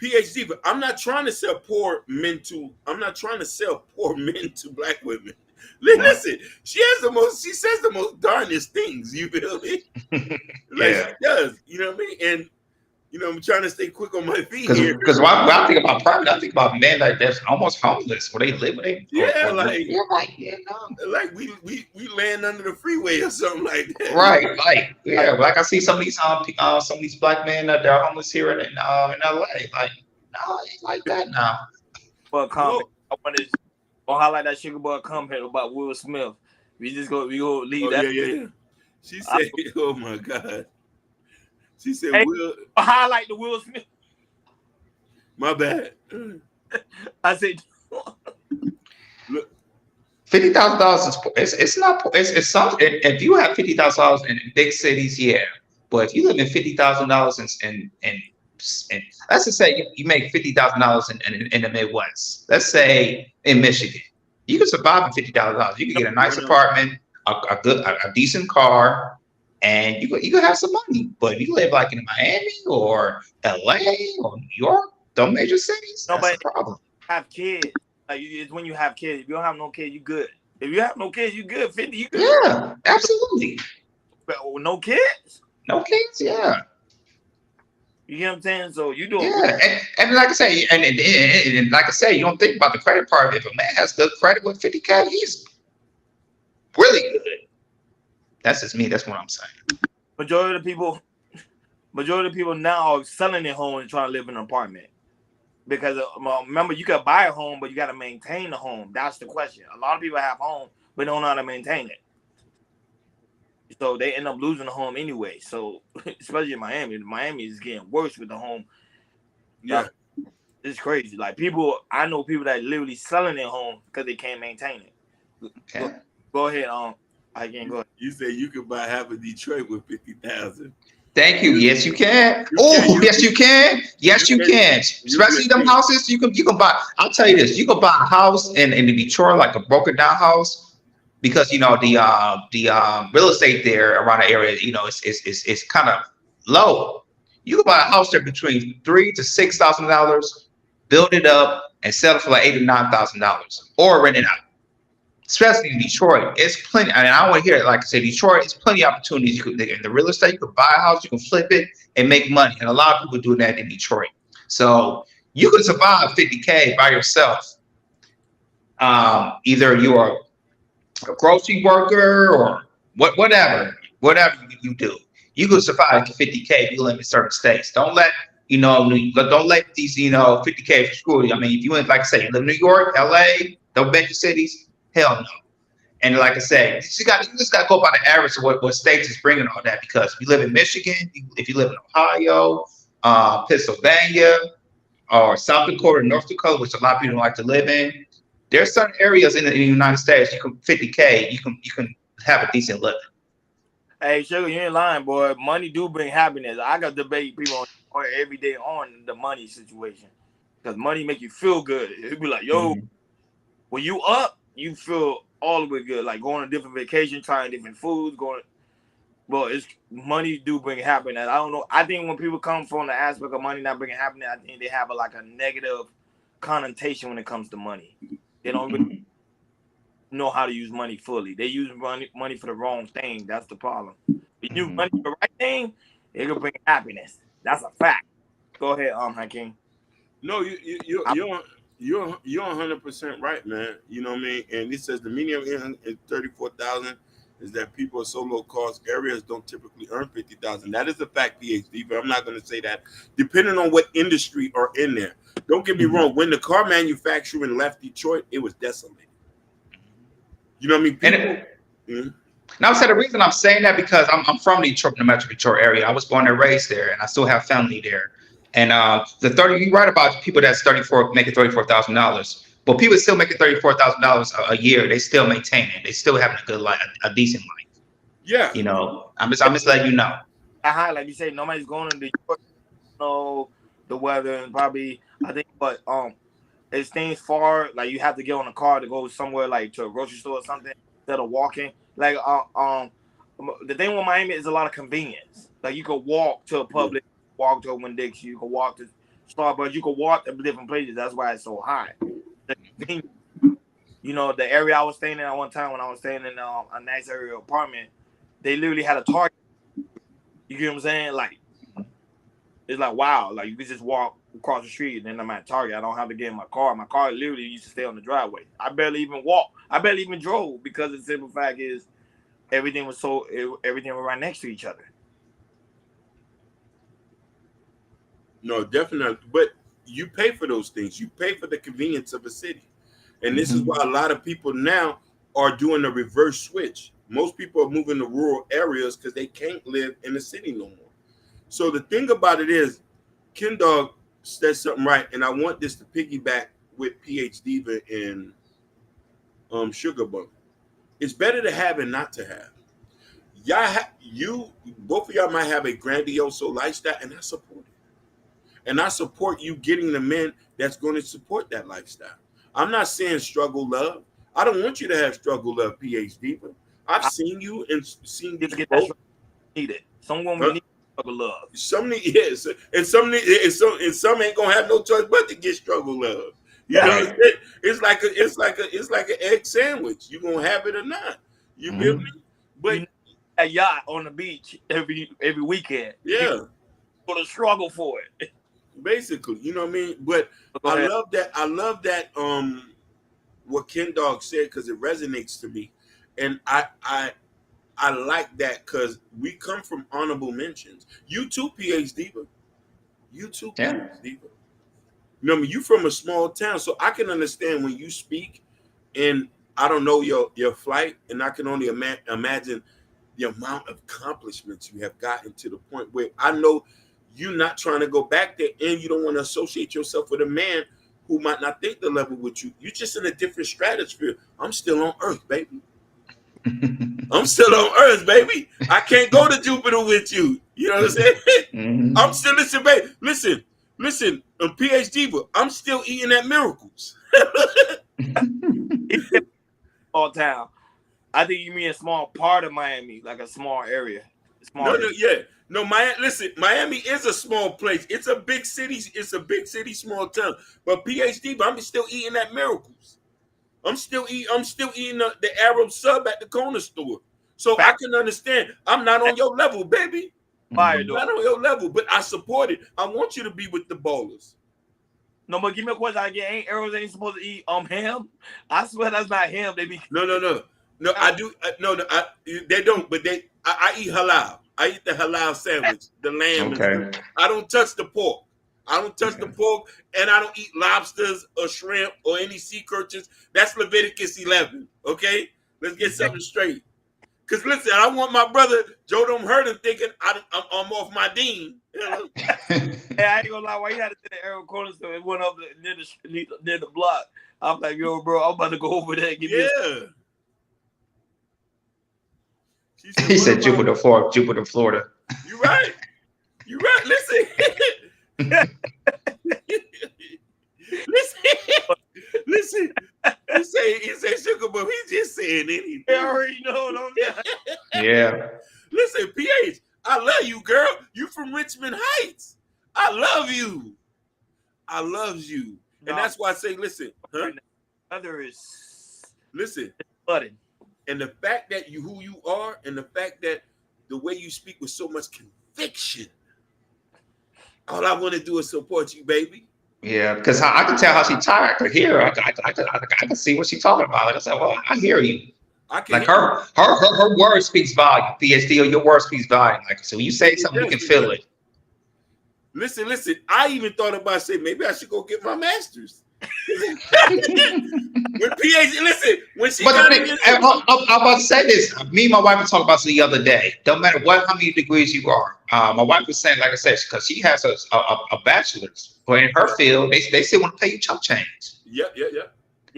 PhD, but I'm not trying to sell poor men to black women. Listen, she says the most darnest things, you feel me? Like she does, you know what I mean? And I'm trying to stay quick on my feet here. Because when I think about private, I think about men like that's almost homeless, where they live, Yeah, like we land under the freeway or something like that. right, like I see some of these black men that are homeless here in LA, like no, it ain't like that now. But comment, I want to highlight that sugar bug comment about Will Smith. We go leave that. Yeah. She said, "Oh my God." She said, Hey, "Will." Highlight the Will Smith. My bad. I said, Look, $50,000 is it's not it's something. If you have $50,000 in big cities, yeah. But if you live in $50,000 in let's just say you make $50,000 in the Midwest. Let's say in Michigan, you can survive on $50,000. You can get a nice apartment, a decent car, and you can have some money. But if you live like in Miami or LA or New York, those major cities, that's a problem. Have kids. Like it's when you have kids. If you don't have no kids, you good. If you have no kids, you good. 50, you good. Yeah, absolutely. But no kids? No kids, yeah. You get what I'm saying? So you doing and like I say, and like I say, you don't think about the credit part. If a man has good credit with 50K, he's really good. That's just me. That's what I'm saying. Majority of the people now are selling their home and trying to live in an apartment. Because remember, you can buy a home, but you got to maintain the home. That's the question. A lot of people have home, but don't know how to maintain it. So they end up losing the home anyway. So especially in Miami is getting worse with the home. Yeah, it's crazy. Like I know people that literally selling their home because they can't maintain it. Okay. Go ahead. I can't go ahead. You say you could buy half of Detroit with 50,000. Thank you. Yes, you can. Oh, yes, you can. Yes, you can. Especially them houses, you can buy. I'll tell you this: you can buy a house in Detroit, like a broken down house. Because the real estate there around the area, it's kind of low. You can buy a house there between $3,000 to $6,000, build it up, and sell it for like $8,000 or $9,000, or rent it out. Especially in Detroit, it's plenty. And I want to hear it. Like I said, Detroit, it's plenty of opportunities. You could in the real estate, you could buy a house, you can flip it, and make money. And a lot of people do that in Detroit. So you can survive 50K by yourself. Either you are a grocery worker or whatever you do, you can survive 50K if you live in certain states. Don't let these 50K for school. I mean, if you live, like I say, you live in New York, LA, those major cities, hell no. And like I said, you just got to go by the average of what states is bringing all that. Because if you live in Michigan, if you live in Ohio, Pennsylvania, or South Dakota, North Dakota, which a lot of people don't like to live in, there's certain areas in the United States you can 50K, you can have a decent living. Hey, Sugar, you ain't lying, boy. Money do bring happiness. I got to debate people every day on the money situation because money make you feel good. It'd be like, yo, when you up, you feel all the way good. Like going on different vacations, trying different foods, it's money do bring happiness. I don't know. I think when people come from the aspect of money not bringing happiness, I think they have a negative connotation when it comes to money. They don't really know how to use money fully. They use money for the wrong thing. That's the problem. If you use money for the right thing, it can bring happiness. That's a fact. Go ahead, Hakeem. No, you're 100% right, man. You know what I mean? And it says the median income is 34,000. Is that people in so low cost areas don't typically earn 50,000. That is a fact, PhD, but I'm not going to say that. Depending on what industry are in there. Don't get me wrong. When the car manufacturing left Detroit, it was desolated. You know what I mean? People, Now, the reason I'm saying that because I'm from Detroit, the Metro Detroit area. I was born and raised there, and I still have family there. And you write about people that's making $34,000, but people still making $34,000 a year. They still maintain it. They still having a good life, a decent life. Yeah. I'm just letting you know. Like you say, nobody's going to Detroit. The weather and probably I think, but it's things far. Like you have to get on a car to go somewhere like to a grocery store or something instead of walking. Like the thing with Miami is a lot of convenience. Like you could walk to a Publix, walk to a Winn-Dixie, you could walk to Starbucks, you could walk to different places. That's why it's so high. The area I was staying in at one time when I was staying in a nice area apartment, they literally had a Target. You get what I'm saying? Like It's like wow, like you can just walk across the street and then I'm at Target. I don't have to get in my car. My car literally used to stay on the driveway. I barely even walked. I barely even drove because the simple fact is everything was everything was right next to each other. No, definitely. But you pay for those things. You pay for the convenience of a city. And this is why a lot of people now are doing a reverse switch. Most people are moving to rural areas because they can't live in the city no more. So the thing about it is, Ken Dog said something right, and I want this to piggyback with PhD Diva and Sugar Bump. It's better to have and not to have. You both of y'all might have a grandiose lifestyle, and I support it. And I support you getting the men that's going to support that lifestyle. I'm not saying struggle love. I don't want you to have struggle love, PhD. But I've seen you and seen you Get both. Need it. Some women need struggle love. Some need, yes, and some need, and some ain't gonna have no choice but to get struggle love. You know, it's like an egg sandwich. You gonna have it or not. You feel me? But you need a yacht on the beach every weekend. Yeah, for the struggle for it. Basically, you know what I mean. But I love that. I love that. What Ken Dog said because it resonates to me, and I like that because we come from honorable mentions. You too, PhD. You too, PhD. You know what I mean? You from a small town, so I can understand when you speak, and I don't know your flight, and I can only imagine the amount of accomplishments you have gotten to the point where I know you're not trying to go back there, and you don't want to associate yourself with a man who might not think the level with you. You're just in a different stratosphere. I'm still on Earth, baby. I'm still on Earth, baby. I can't go to Jupiter with you. You know what I'm saying? I'm still baby. Listen, PhD, but I'm still eating at Miracles. Small town. I think you mean a small part of Miami, like a small area. No, Miami is a small place. It's a big city. It's a big city, small town. But PhD, but I'm still eating at Miracles. I'm still eating the Arab sub at the corner store. So I can understand. I'm not on your level, baby. I'm not on your level, but I support it. I want you to be with the ballers. No, but give me a question. Ain't Arabs ain't supposed to eat ham? I swear that's not ham. They be No. I do. They don't. But I eat halal. I eat the halal sandwich, the lamb. Okay. I don't touch the pork. I don't touch the pork, and I don't eat lobsters or shrimp or any sea urchins. That's Leviticus 11. Okay, let's get something straight. Because listen, I want my brother Joe don't hurt him thinking I'm off my dean. You know? Hey, I ain't gonna lie. Why you had to the Arab corner store? It went up near the block. I'm like, yo, bro, I'm about to go over there and give you. He said Jupiter, Florida. You right. Listen. Listen. He say sugar, but he's just saying anything. I already know, don't you? Yeah. Listen, PH, I love you, girl. You from Richmond Heights. I love you. And that's why I say, listen, Other is listen. Flooded. And the fact that who you are, and the fact that the way you speak with so much conviction, all I want to do is support you, baby. Yeah, because I can tell how she's tired. But here, I can see what she's talking about. Like I said, well, I hear you. Like her word speaks volume. PhD, or your word speaks volume. Like, so when you say something, you can feel it. Listen. I even thought about saying maybe I should go get my master's. When PhD, listen, when she got I'm about to say this. Me and my wife were talking about this the other day. Don't matter how many degrees you are. My wife was saying, like I said, because she has a bachelor's, but in her field, they still want to pay you chump change. Yep.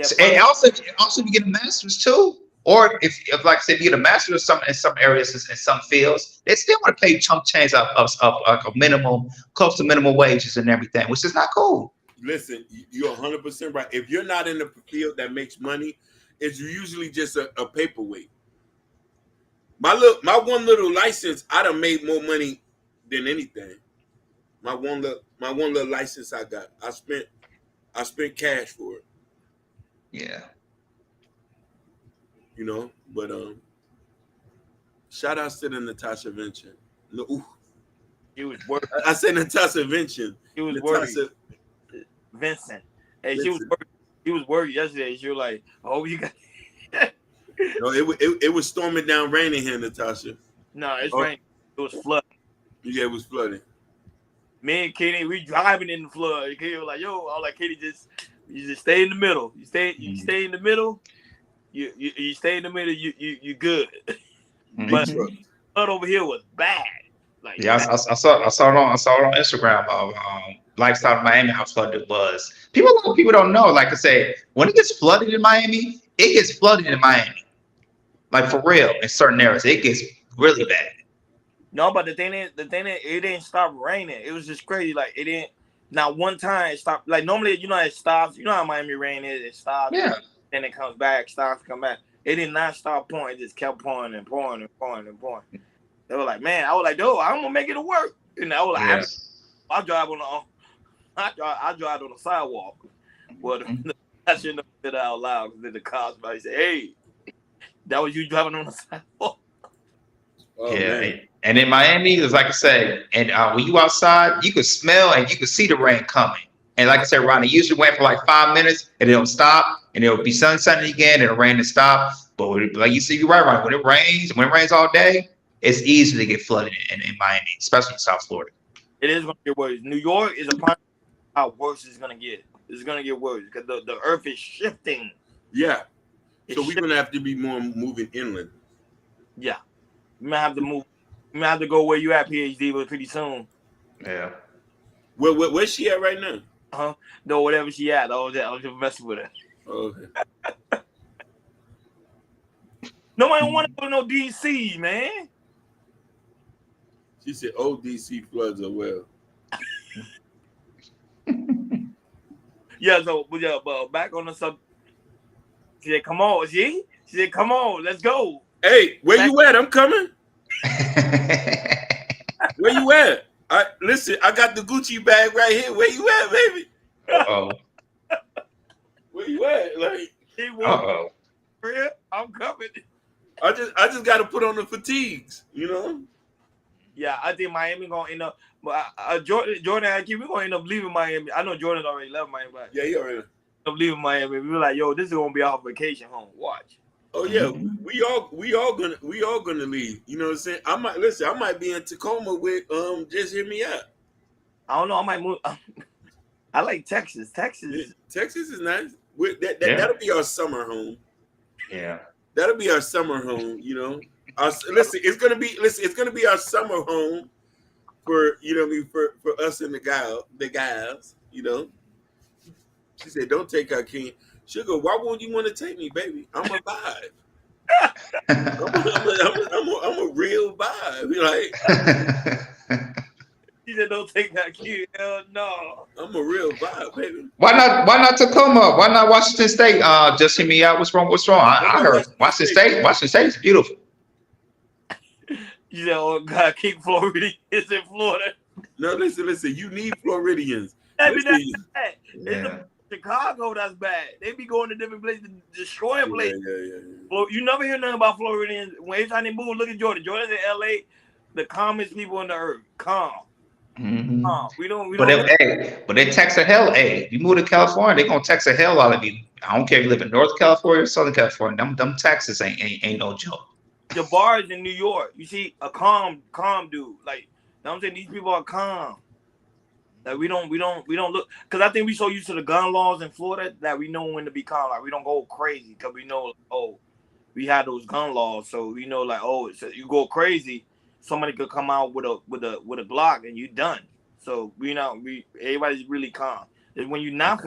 So, and also, if you get a master's too, or if like I said, you get a master's in some areas, in some fields, they still want to pay you chump change of a minimum, close to minimum wages and everything, which is not cool. Listen, you're 100% right. If you're not in the field that makes money, it's usually just a paperweight. My one little license, I done made more money than anything. My one little license I got, I spent cash for it. Yeah. You know, but shout outs to the Natasha Venture. No, She was worried. I said Natasha Vincent. She was worried. Natasha Vincent. Hey, Vincent. She was worried yesterday. She was like, "Oh, you got." No, it was storming down raining here, Natasha. No, it's Oh, raining. It was flooding. yeah, it was flooding. Me and Katie, we driving in the flood. Katie was like, "Yo," I was like, "Katie, you just stay in the middle. You stay in the middle. You stay in the middle. You good." But flood over here was bad. Like, yeah, bad. I saw it on Instagram of lifestyle in Miami, how flooded it was. People don't know. Like I say, when it gets flooded in Miami, it gets flooded in Miami. Like for real, in certain areas, it gets really bad. No, but the thing is, it didn't stop raining. It was just crazy. Like it didn't. Not one time it stopped. Like normally, it stops. You know how Miami rain is. It stops. Yeah. Then it comes back. Stops. Come back. It did not stop pouring. It just kept pouring and pouring and pouring and pouring. They were like, man, I was like, dude, I'm gonna make it to work. And I was like, I drive on I drive on the sidewalk. Well, I shouldn't have said it out loud because then the cops might say, hey, that was you driving on the sidewalk. Oh, yeah. man. And in Miami, it's like I said, and when you outside, you could smell and you could see the rain coming. And like I said, Ronnie, usually wait for like 5 minutes and it'll stop and it'll be sunsetting again and the rain will stop. But like you see, you're right, Ronnie. When it rains all day, it's easy to get flooded in Miami, especially in South Florida. It is going to get worse. New York is a prime how worse it's going to get. It's going to get worse because the earth is shifting. Yeah. So we're going to have to be more moving inland. Yeah. We might have to move. We might have to go where you at, PhD, but pretty soon. Yeah. Where's she at right now? No, whatever she at. I was just messing with her. Okay. Nobody want to go to no DC, man. She said, "Oh, DC floods are well." Yeah, but back on the sub. She said, "Come on, She said, "Come on, let's go." Hey, where you at? I'm coming. Where you at? Listen, I got the Gucci bag right here. Where you at, baby? Uh-oh. Where you at? Like, uh-oh. I'm coming. I just got to put on the fatigues, you know. Yeah, I think Miami gonna end up. But Jordan, we're gonna end up leaving Miami. I know Jordan already left Miami, but yeah, he already up leaving Miami. We were like, yo, this is gonna be our vacation home. Watch. Oh yeah, we all gonna leave. You know what I'm saying? I might be in Tacoma with Just Hear Me Out. I don't know. I might move. I like Texas. Texas is nice. That'll be our summer home. Yeah. That'll be our summer home. You know. It's gonna be our summer home for for us and the guys. You know. She said, "Don't take our king." Sugar, why won't you want to take me, baby? I'm a vibe. I'm a real vibe. Like, she said, "Don't take that kid." Hell no. I'm a real vibe, baby. Why not Tacoma? Why not Washington State? Just hear me out. What's wrong? I heard Washington State is beautiful. You said, "Oh God, keep Floridians in Florida." No, listen. You need Floridians. Chicago, that's bad. They be going to different places, destroying places. Yeah. You never hear nothing about Floridians. When every time they move, look at Jordan. Jordan's in LA, the calmest people on the earth. Calm. Mm-hmm. Calm. We don't. But they text the hell. Hey, you move to California, they gonna text the hell out of you. I don't care if you live in North California or Southern California. Them Texas ain't no joke. The bars in New York, you see a calm dude. Like, I'm saying, these people are calm. Like we don't look, because I think we so used to the gun laws in Florida that we know when to be calm. Like we don't go crazy because we know, we had those gun laws, so we know like, so you go crazy, somebody could come out with a Glock and you done. So everybody's really calm. And when you not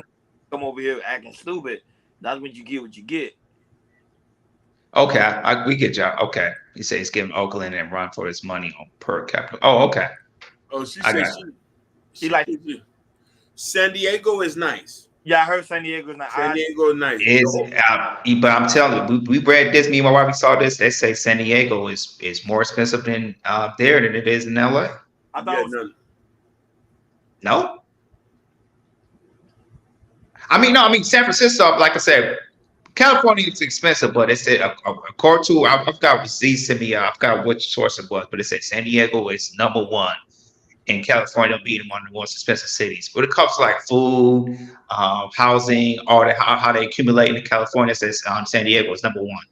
come over here acting stupid, that's when you get what you get. Okay, we get y'all. Okay, he says he's giving Oakland and run for his money on per capita. Oh, okay. Oh, she said she like San Diego is nice. Yeah, I heard San Diego is nice. San Diego is nice. But I'm telling you, we read this. Me and my wife, we saw this. They say San Diego is more expensive than there than it is in LA. I thought no. I mean, San Francisco, like I said, California is expensive, but it said according to I've got Z sent me. I forgot which source it was, but it said San Diego is number one in California being one of the most expensive cities. When it comes to like food, housing, all that, how they accumulate in California, says San Diego is number one.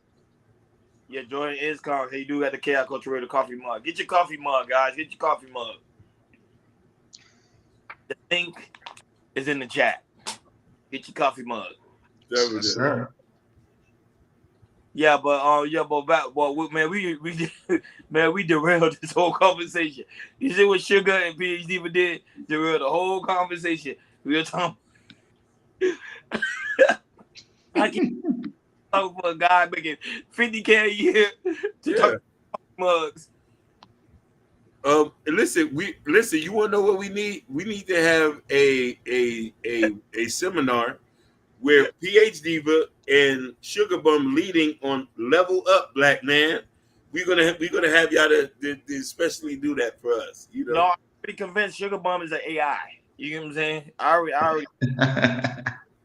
Yeah, Jordan is calm. He do got the Chaos Culture coffee mug. Get your coffee mug, guys. Get your coffee mug. The link is in the chat. Get your coffee mug. Yes, sir. Yeah, but man, we derailed this whole conversation. You see what Sugar and PhD did? Derailed the whole conversation. We were talking. I can't talk for a guy making $50K a year to talk mugs. Listen. You want to know what we need? We need to have a seminar where PH Diva and Sugar Bum leading on Level Up, Black Man. We're gonna have y'all to especially do that for us. You know. No, I'm pretty convinced Sugar Bum is an AI. You get what I'm saying? I already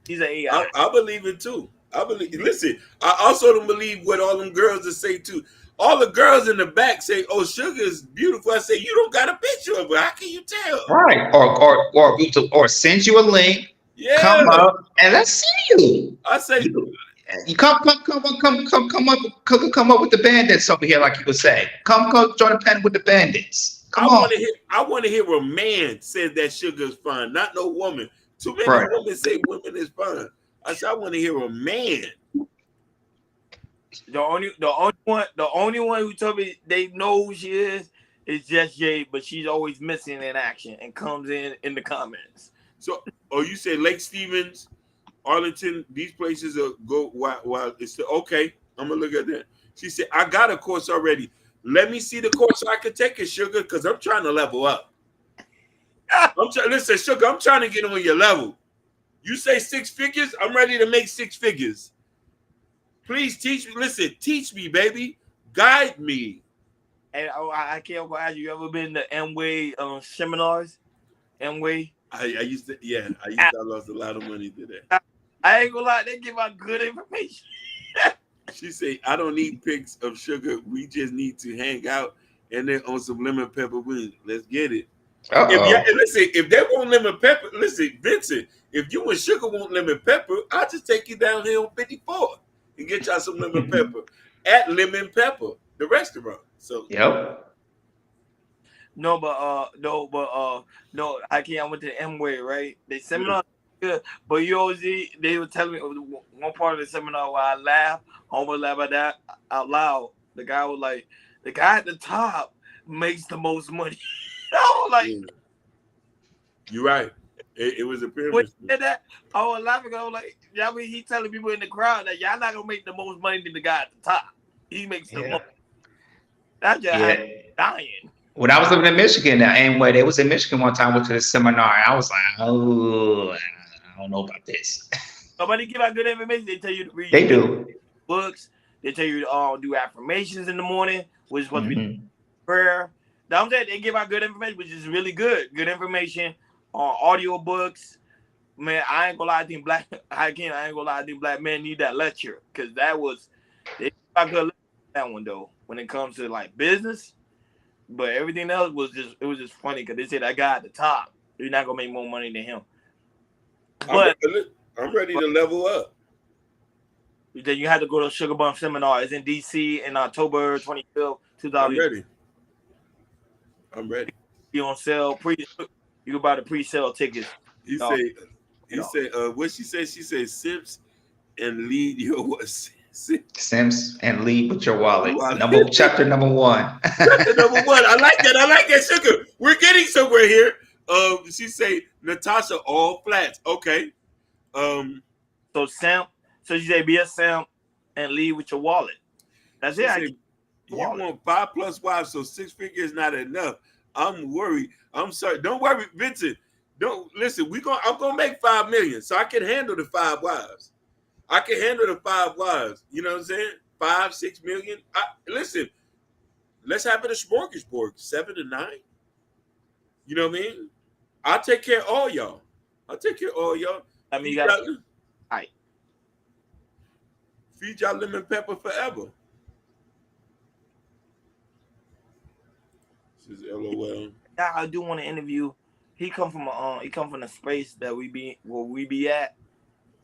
he's an AI. I believe it too. I believe. Listen, I also don't believe what all them girls that say too. All the girls in the back say, "Oh, Sugar is beautiful." I say, "You don't got a picture of her. How can you tell?" Right. Or send you a link. Yeah. Come up and let's see you. I say, you come up with the bandits over here, like you would say. Come join the pen with the bandits. Come on. I want to hear a man say that Sugar is fine, not no woman. Too many women say women is fine. I said I want to hear a man. The only one who told me they know who she is Just Jay, but she's always missing in action and comes in the comments. So, you say Lake Stevens, Arlington, these places are go while it's the, okay. I'm gonna look at that. She said, I got a course already. Let me see the course so I can take it, Sugar, because I'm trying to level up. Listen, Sugar, I'm trying to get on your level. You say 6 figures, I'm ready to make 6 figures. Please teach me. Listen, teach me, baby. Guide me. And I can't ask you ever been to Amway seminars? Amway? I used to, I lost a lot of money today. I ain't gonna lie, they give out good information. She said, I don't need pics of Sugar. We just need to hang out and then on some lemon pepper wings. Let's get it. If they want lemon pepper, listen, Vincent, if you and Sugar want lemon pepper, I'll just take you down here on 54 and get y'all some lemon pepper at Lemon Pepper, the restaurant. So No, I can't. I went to Amway, right? They seminar good, but they were telling me one part of the seminar where I laughed, almost laughed at that out loud. The guy was like, the guy at the top makes the most money. I was like, you're right. It was a pyramid. When he said that, I was laughing. I was like, I mean, he telling people in the crowd that y'all not gonna make the most money than the guy at the top. He makes the most. That's just dying. When I was living in Michigan, Amway, they was in Michigan one time, went to the seminar. I was like, oh, I don't know about this. Nobody give out good information. They tell you to read. They do books. They tell you to do affirmations in the morning, which is supposed to be prayer. Now I'm saying they give out good information, which is really good. Good information on audio books. Man, I ain't gonna lie. I ain't gonna lie. I think black men need that lecture because they give out good that one though when it comes to like business. But everything else was just funny because they said that guy at the top, you're not gonna make more money than him. But I'm ready to level up. Then you had to go to Sugar Bum Seminar. It's in DC in October 25th, 2000. I'm ready. You on sale. You can buy the pre-sale tickets. You say what she said? She said Sims and lead your what? Sims and lead with your wallet. Chapter number 1. Chapter number 1. I like that, Sugar. We're getting somewhere here. She say Natasha all flats. Okay. So she say be a simp and lead with your wallet. That's it. You want 5 plus wives, so 6 figures not enough. I'm worried. I'm sorry. Don't worry, Vincent. Don't listen. I'm gonna make 5 million, so I can handle the 5 wives. I can handle the 5 wives. You know what I'm saying? 5, 6 million. Listen, let's have it a smorgasbord, 7 to 9. You know what I mean? I'll take care of all y'all. I mean, you got feed y'all lemon pepper forever. This is LOL. Now I do want to interview. He come from the space that we be where we be at.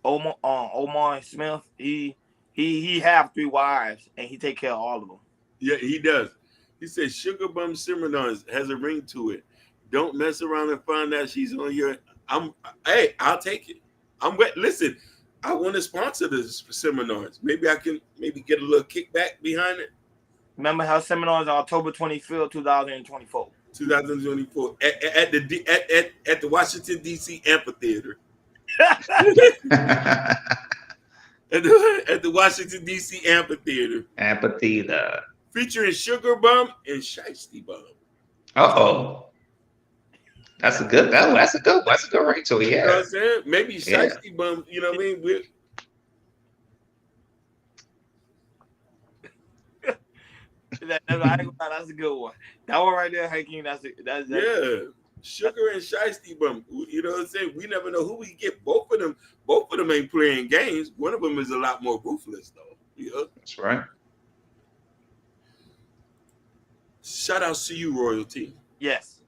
Omar Smith. He have 3 wives and he take care of all of them. Yeah, he does. He said Sugar Bum Seminars has a ring to it. Don't mess around and find out she's on your. I'll take it. Listen, I want to sponsor the seminars. Maybe I can get a little kickback behind it. Remember how seminars are October 25th, 2024. 2024 at the Washington D.C. amphitheater. At the Washington D.C. amphitheater. Amphitheater. Featuring Sugar Bum and Shiesty Bum. Uh-oh. That's a good ring to it, yeah. You know what I'm saying? Maybe Shiesty Bum, you know what I mean? That's a good one. That one right there, Hakeem, that's yeah. Sugar and Shiesty Bum. You know what I'm saying? We never know who we get. Both of them ain't playing games. One of them is a lot more ruthless, though. You know? That's right. Shout outs to you, Royalty. Yes.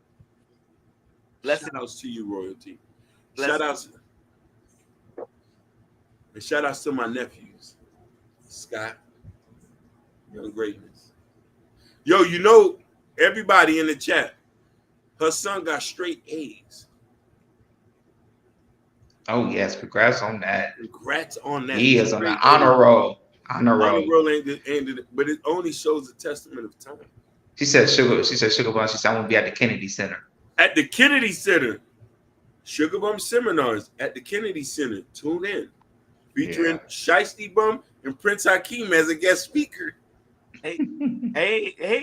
Shout outs to you, Royalty. Shout outs to my nephews, Scott, Young Greatness. Yo, you know, everybody in the chat, her son got straight A's. Oh yes, congrats on that. Congrats on that. He is on the honor roll. Honor roll. Honor roll ain't but it only shows a testament of time. She said Sugar Bum. She said I want to be at the Kennedy Center. At the Kennedy Center. Sugar Bum Seminars at the Kennedy Center. Tune in. Featuring Shiesty Bum and Prince Hakeem as a guest speaker. Hey,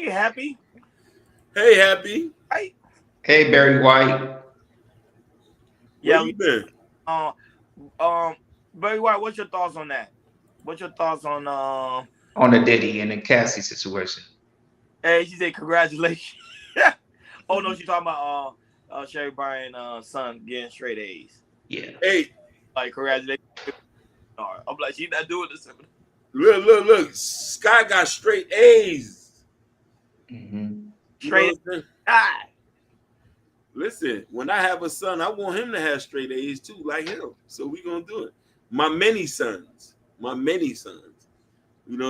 Happy. Hey, Happy. Hey, Barry White. Where you been? Barry White, what's your thoughts on that? What's your thoughts on the Diddy and the Cassie situation? Hey, she said congratulations. Oh no, she's talking about Sherry Bryan's son getting straight A's. Yeah. Hey, like congratulations. I'm like, she's not doing this. Look. Sky got straight A's. Mm-hmm. Straight A's. Listen, when I have a son, I want him to have straight A's too, like him. So we gonna do it. My many sons. You know what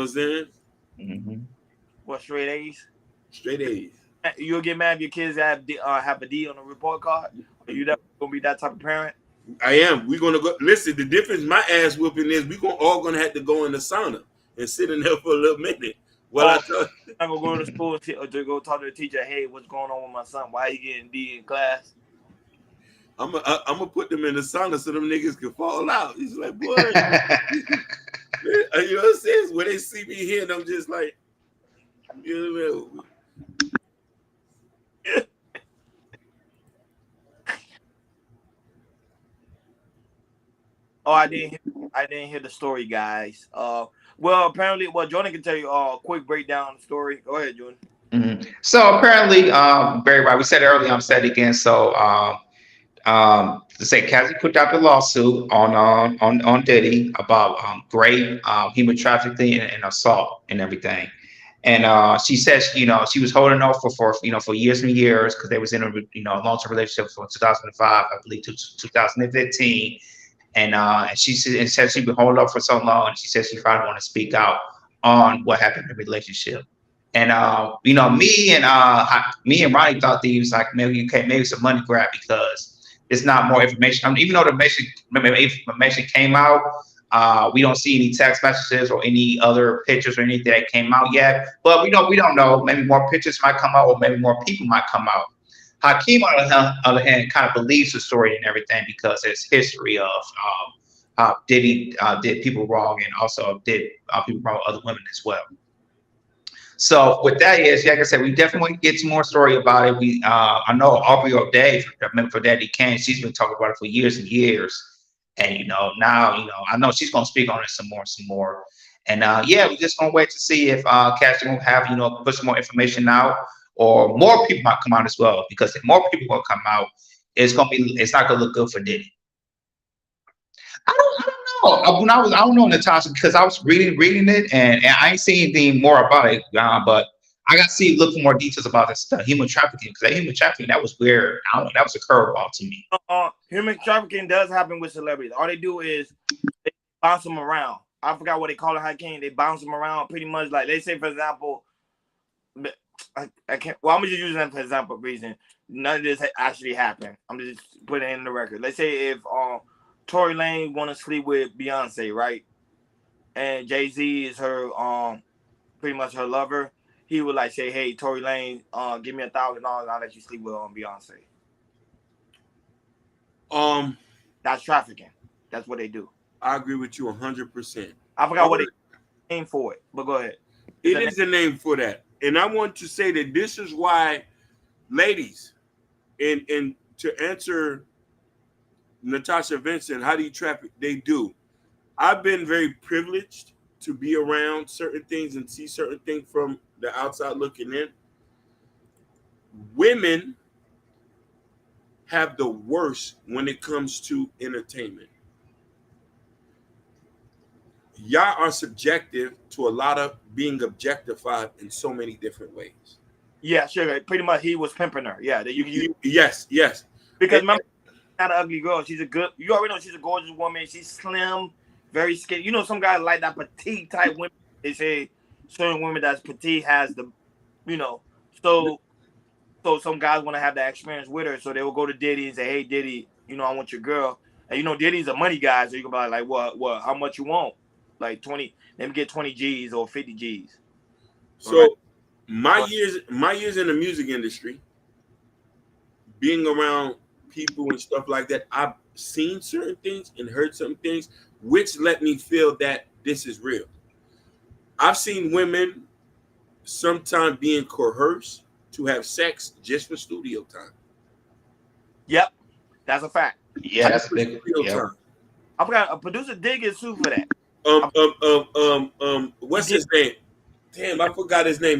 I'm saying? Mm-hmm. What, straight A's? Straight A's. You'll get mad if your kids have a D on the report card? Are you gonna be that type of parent? I am. We're gonna go. Listen, the difference my ass whooping is all gonna have to go in the sauna and sit in there for a little minute. I'm gonna go to school to go talk to the teacher. Hey, what's going on with my son? Why he getting D in class? I'm gonna put them in the sauna so them niggas can fall out. He's like, boy, you know what I'm saying? When they see me here, I'm just like, you know. Oh, I didn't hear the story, guys. Well, apparently, Jordan can tell you a quick breakdown of the story. Go ahead, Jordan. Mm-hmm. So apparently, Barry White, we said it earlier, I'm saying it again. So to say Cassie put out the lawsuit on Diddy about grave human trafficking and assault and everything. And she says, she was holding off for years and years because they was in a long-term relationship from 2005, I believe, to 2015. And she said she'd been holding up for so long, and she said she finally want to speak out on what happened in the relationship. And me and Ronnie thought that he was like, maybe it's a money grab because it's not more information. I mean, even though the information came out, we don't see any text messages or any other pictures or anything that came out yet. But we don't know. Maybe more pictures might come out, or maybe more people might come out. Hakeem, on the other hand, kind of believes the story and everything because there's history of how Diddy did people wrong and also did people wrong with other women as well. So with that is, like I said, we definitely get some more story about it. I know Aubrey O'Day, for Daddy Kane, she's been talking about it for years and years. And now I know she's gonna speak on it some more. And we're just gonna wait to see if Cassie will have put some more information out. Or more people might come out as well, because if more people will come out, it's not gonna look good for Diddy. I don't know. I don't know, Natasha, because I was reading it and I ain't seen anything more about it. But I got to see look for more details about this stuff, human trafficking, because that human trafficking that was weird. I don't know, that was a curveball to me. Human trafficking does happen with celebrities. All they do is they bounce them around. I forgot what they call it, Hakeem. They bounce them around pretty much like, let's say, for example, I can't. Well, I'm just using that for example reason. None of this actually happened. I'm just putting it in the record. Let's say if Tory Lane want to sleep with Beyonce, right? And Jay-Z is her pretty much her lover. He would like say, "Hey, Tory Lane, give me $1,000. I'll let you sleep with Beyonce." That's trafficking. That's what they do. I agree with you 100%. I forgot what they name for it, but go ahead. It is a name for that, and I want to say that this is why, ladies, and to answer Natasha Vincent, how do you traffic? They do. I've been very privileged to be around certain things and see certain things from the outside looking in. Women have the worst when it comes to entertainment. Y'all are subjective to a lot of being objectified in so many different ways. Yeah, sure. Pretty much, he was pimping her. Yeah, that you yes. Because remember, not an ugly girl. She's a good. You already know she's a gorgeous woman. She's slim, very skinny. You know, some guys like that petite type women. They say certain women that's petite has the, you know, so some guys want to have that experience with her. So they will go to Diddy and say, "Hey, Diddy, you know, I want your girl." And you know, Diddy's a money guy, so you can be like, "What? How much you want?" Like 20. Let me get 20 G's or 50 G's. So right. my years in the music industry, being around people and stuff like that, I've seen certain things and heard some things which let me feel that this is real. I've seen women sometimes being coerced to have sex just for studio time. Yep, that's a fact. Yeah, that's a big time. I forgot a producer did get sued for that. What's his name? Damn, I forgot his name.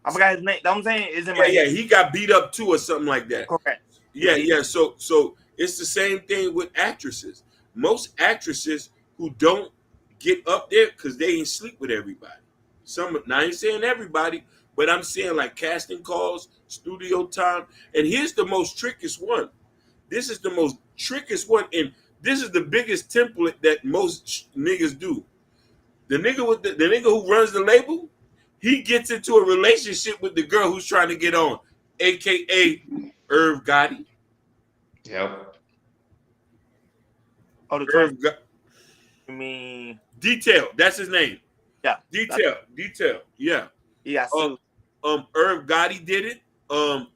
I forgot his name. That I'm saying is in my head. He got beat up too or something like that. Correct. Yeah. So it's the same thing with actresses. Most actresses who don't get up there because they ain't sleep with everybody. Now I ain't saying everybody, but I'm saying like casting calls, studio time, and here's the most trickiest one. This is the most trickiest one, and this is the biggest template that most niggas do. The nigga who runs the label, he gets into a relationship with the girl who's trying to get on, aka Irv Gotti. Yep. Oh, the Irv I mean Detail. That's his name. Yeah. Detail. Yeah. Yeah. Irv Gotti did it.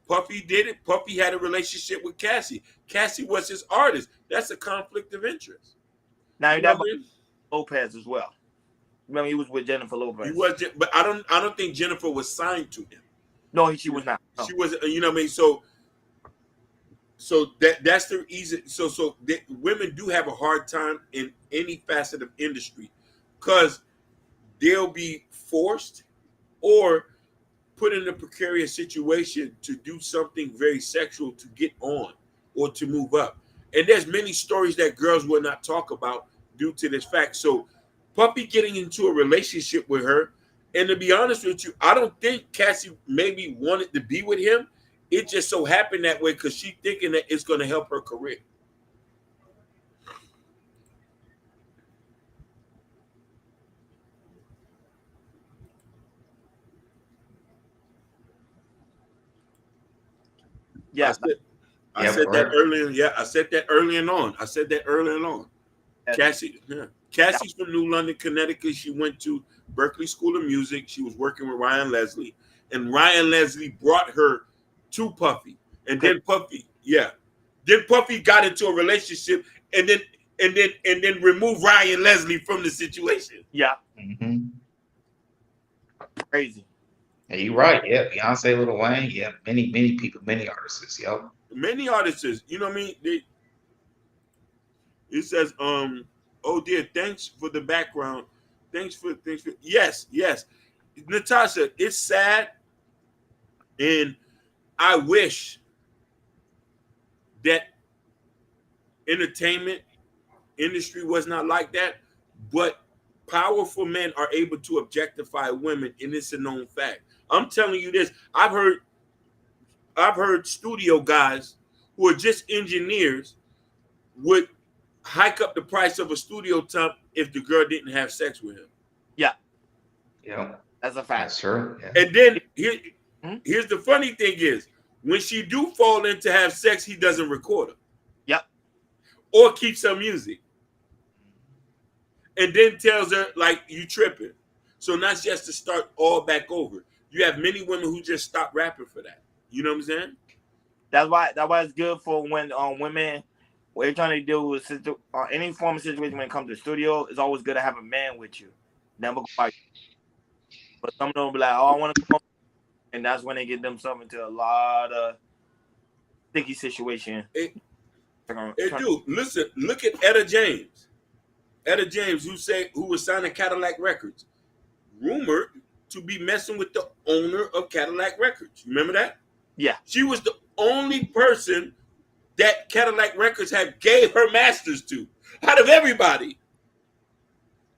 Puffy did it. Puffy had a relationship with Cassie. Cassie was his artist. That's a conflict of interest. Now you got Lopez as well. Remember, he was with Jennifer Lopez. He was, but I don't think Jennifer was signed to him. No, she was not. No. She was. You know what I mean? So that's the easy. So women do have a hard time in any facet of industry because they'll be forced or put in a precarious situation to do something very sexual to get on or to move up. And there's many stories that girls will not talk about due to this fact. So Puppy getting into a relationship with her, and to be honest with you, I don't think Cassie maybe wanted to be with him. It just so happened that way because she's thinking that it's going to help her career. Yeah, I said that earlier. Yeah, I said that early on. Cassie's from New London, Connecticut. She went to Berklee School of Music. She was working with Ryan Leslie, and Ryan Leslie brought her to Puffy. And then Puffy got into a relationship, and then removed Ryan Leslie from the situation. Yeah. Mm-hmm. Crazy. Yeah, you're right. Yeah, Beyonce, Lil Wayne. Yeah, many people, many artists. Yo. Many artists. You know what I mean? It says, oh dear, thanks for the background. Thanks for yes. Natasha, it's sad, and I wish that entertainment industry was not like that, but powerful men are able to objectify women, and it's a known fact. I'm telling you this. I've heard studio guys who are just engineers would hike up the price of a studio temp if the girl didn't have sex with him. Yeah, Yeah, that's a fact. that's true. Yeah. And then here's the funny thing is, when she do fall in to have sex, he doesn't record her. Yep. Or keeps her music. And then tells her, like, you tripping. So now she has to start all back over. You have many women who just stop rapping for that. You know what I'm saying? That's why it's good for when women, when you're trying to deal with any form of situation when it comes to studio, it's always good to have a man with you. Never go by. But some of them will be like, oh, I want to go. And that's when they get themselves into a lot of sticky situation. Hey, dude, listen, look at Etta James. Etta James, who was signing Cadillac Records, rumored to be messing with the owner of Cadillac Records. Remember that? Yeah. She was the only person that Cadillac Records had gave her masters to. Out of everybody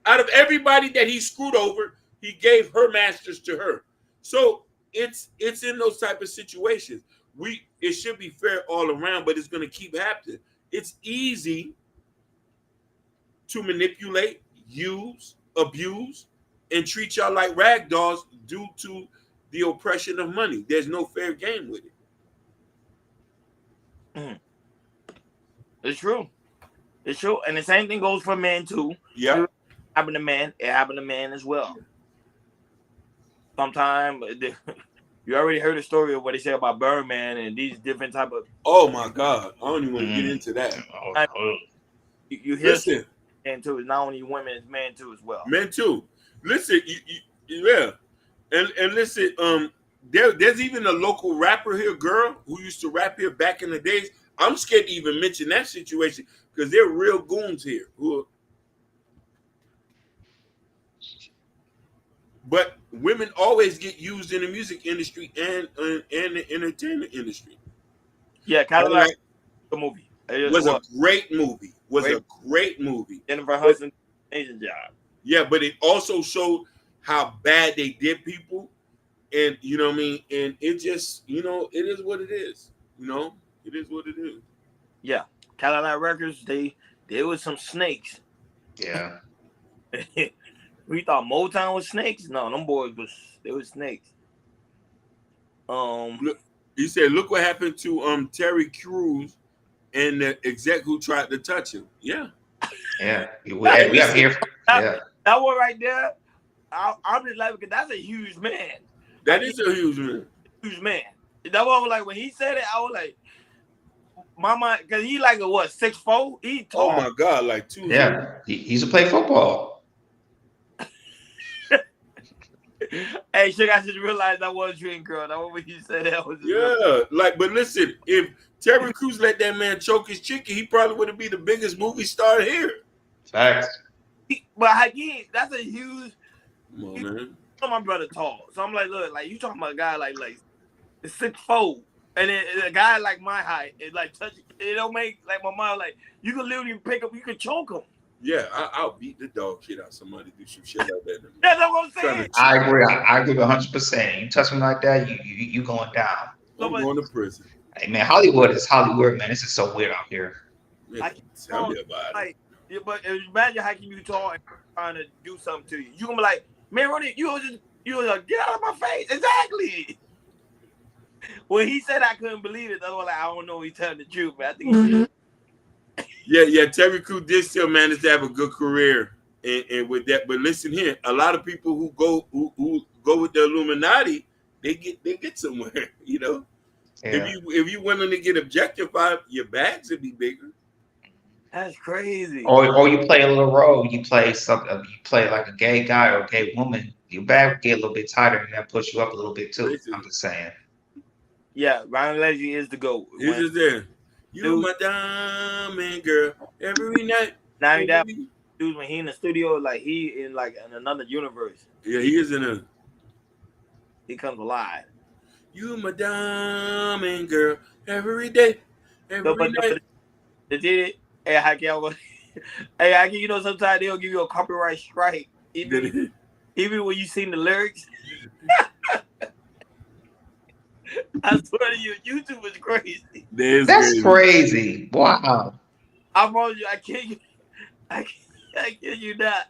that he screwed over, he gave her masters to her. So it's in those type of situations. It should be fair all around, but it's going to keep happening. It's easy to manipulate, use, abuse, and treat y'all like rag dolls due to the oppression of money. There's no fair game with it. It's true. It's true. And the same thing goes for men too. Yeah. It happened to men as well. Sometimes you already heard the story of what they say about Birdman and these different type of. Oh my God, I don't even want to get into that. You hear Listen, men too. It's not only women, it's men too as well. Men too. Listen, yeah, and listen. There's even a local rapper here, girl, who used to rap here back in the days. I'm scared to even mention that situation because they're real goons here. But women always get used in the music industry and the entertainment industry. Yeah, kind of like the movie. It was a great movie. Great movie. Jennifer Hudson, amazing job. Yeah, but it also showed how bad they did people, and you know what I mean. And it just, it is what it is. It is what it is. Yeah, Cadillac Records. They was some snakes. Yeah. We thought Motown was snakes. No, them boys they were snakes. Look, he said, "Look what happened to Terry Crews and the exec who tried to touch him." Yeah. Yeah. We have here. Yeah. That one right there. I'm just like, because that's a huge man. That is a huge man. Huge man. That one was like when he said it, I was like, my mind, because he like a what, 6'4"? He tall. Oh my God, like 2. Yeah. He used to play football. Hey, Sugar, I just realized that was Dream Girl. That was when you said that was. But listen, if Terry Crews let that man choke his chicken, he probably would have been the biggest movie star here. Facts. But again, that's a huge. Come on, man. My brother tall, so I'm like, look, like you talking about a guy like 6'4", and then a guy like my height, it like touch. It don't make like my mom like you can literally pick up, you can choke him. Yeah, I'll beat the dog shit out somebody do some shit like that. That's what I'm saying. I agree. I agree 100%. You touch me like that, you going down. I'm going to prison. Hey man, Hollywood is Hollywood, man. This is so weird out here. Man, tell me about it. Yeah, but imagine how can you tall and trying to do something to you. You gonna be like, man, Ronnie, you was like, get out of my face. Exactly. When he said I couldn't believe it, I was like, I don't know if he's telling the truth, but I think he did. Yeah, Terry Crews did still manage to have a good career, and with that. But listen here, a lot of people who go with the Illuminati, they get somewhere. Yeah. If you willing to get objectified, your bags would be bigger. That's crazy. Or you play a little role. You play something. You play like a gay guy or a gay woman. Your bag will get a little bit tighter, and that push you up a little bit too. I'm just saying. Yeah, Ryan Leslie is the GOAT. He's just there. You my diamond girl every night. Now that dude, when he in the studio, like he in another universe. Yeah, he is in a. He comes alive. You my diamond girl every day, every night. They did it. Hey, Haki, sometimes they'll give you a copyright strike Even when you seen the lyrics, I swear to you, YouTube is crazy. That's crazy. Wow. I promise you, I kid you not.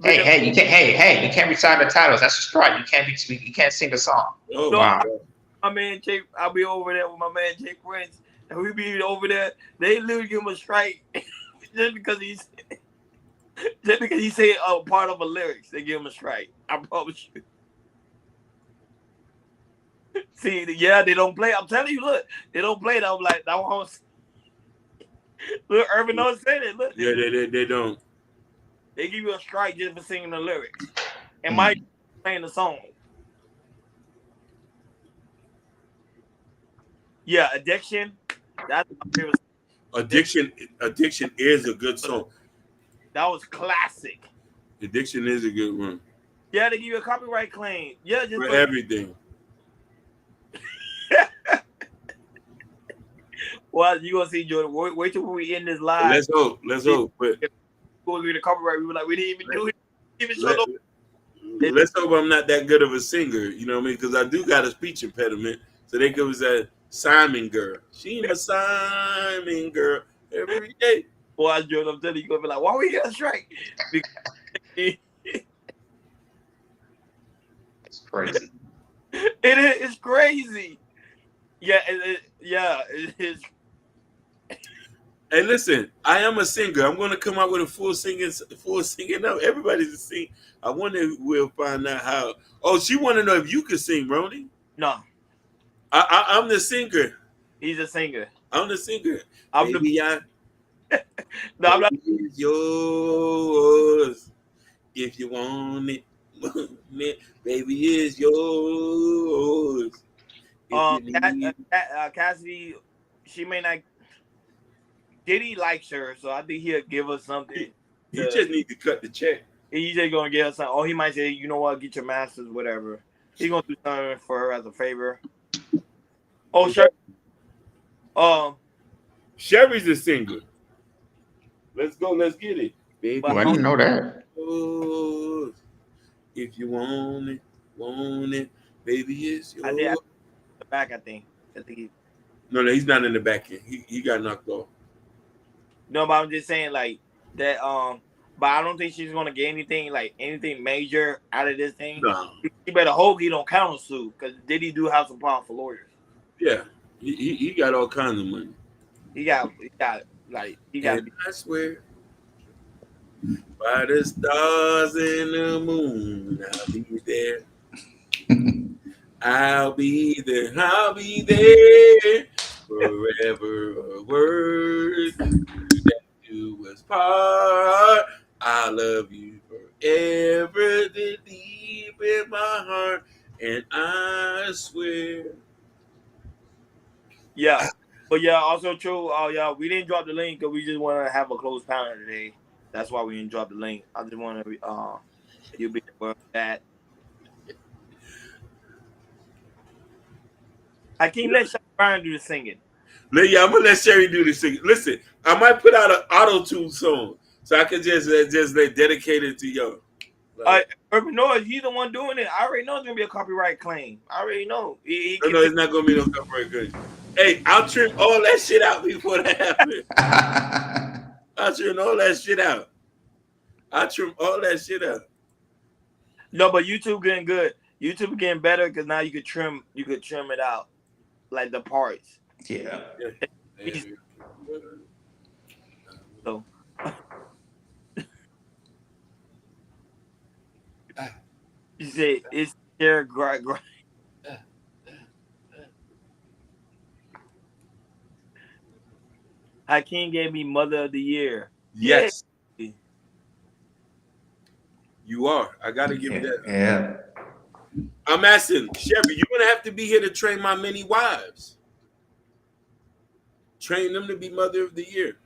Hey, Because hey, you can't recite the titles. That's a strike. You can't sing the song. Oh no, my Wow. God. my man Jake, I'll be over there with my man Jake Prince, and we be over there. They literally give him a strike just because he said part of a lyrics. They give him a strike. I promise you. See, yeah, they don't play. I'm telling you, look, they don't play that. I'm like, that was look, Urban don't say that. Look, Yeah, they don't. they give you a strike just for singing the lyrics. And Mike Mm. playing the song. Yeah, addiction. That's my favorite. Addiction is a good song. That was classic. Addiction is a good one Yeah, they give you a copyright claim. Yeah, just for for everything. well, you gonna see Jordan. Wait till we end this live. Let's hope. Let's hope. But We'll give the copyright. We were like, we didn't even do it. Even show let, no. let's hope I'm not that good of a singer. You know what I mean? Because I do got a speech impediment. So they could say Simon girl. She a Simon girl every day. Well, Jordan, I'm telling you, you're gonna be like, why we get a strike? Because It's crazy. it's crazy. Yeah, it is. Hey, listen, I am a singer. I'm going to come out with a full singing up. Everybody's a sing. I wonder if we'll find out how. Oh, she want to know if you can sing, Ronnie. No, I'm the singer. he's a singer. I'm the singer. I'm the Baby, no, I'm not. it's yours. If you want it, baby, it's yours. If you need Cassie, she may not. Diddy likes her, so I think he'll give us something. you just need to cut the check. He's just gonna give us something. Or he might say, you know what, get your masters, whatever. He's gonna do something for her as a favor. Oh, sure. Sherry's a singer. Let's go. Let's get it, baby. Well, I didn't know that. Yours. If you want it, baby, it's yours. I did the back. I think No, he's not in the back end. He got knocked off. no, but I'm just saying like that. But I don't think she's gonna get anything major out of this thing. No. You better hope he don't counter sue because Diddy do have some powerful lawyers. Yeah, he got all kinds of money. He got. And I swear, by the stars and the moon, I'll be there. I'll be there. I'll be there forever. A word that do us part. I love you forever, deep in my heart, and I swear. Yeah, but yeah, also true. Oh yeah, we didn't drop the link because we just want to have a close panel today. That's why we didn't drop the link. I just want to you be aware of that. I can't let Brian do the singing. Yeah, I'm gonna let Sherry do this thing. Listen, I might put out an auto tune song so I can just dedicate it to y'all. Urban Noise, he's the one doing it. I already know it's gonna be a copyright claim. I already know. No, it's not gonna be no copyright claim. Hey, I'll trim all that shit out before that happens. I'll trim all that shit out. I'll trim all that shit out. No, but YouTube getting good. YouTube getting better because now you could trim it out, like the parts. Yeah. So you say it's their grind. Hakeem gave me Mother of the Year. Yes. Yeah. You are. I gotta give you that. Yeah. I'm asking Sherry, you're gonna have to be here to train my many wives. Train them to be Mother of the Year.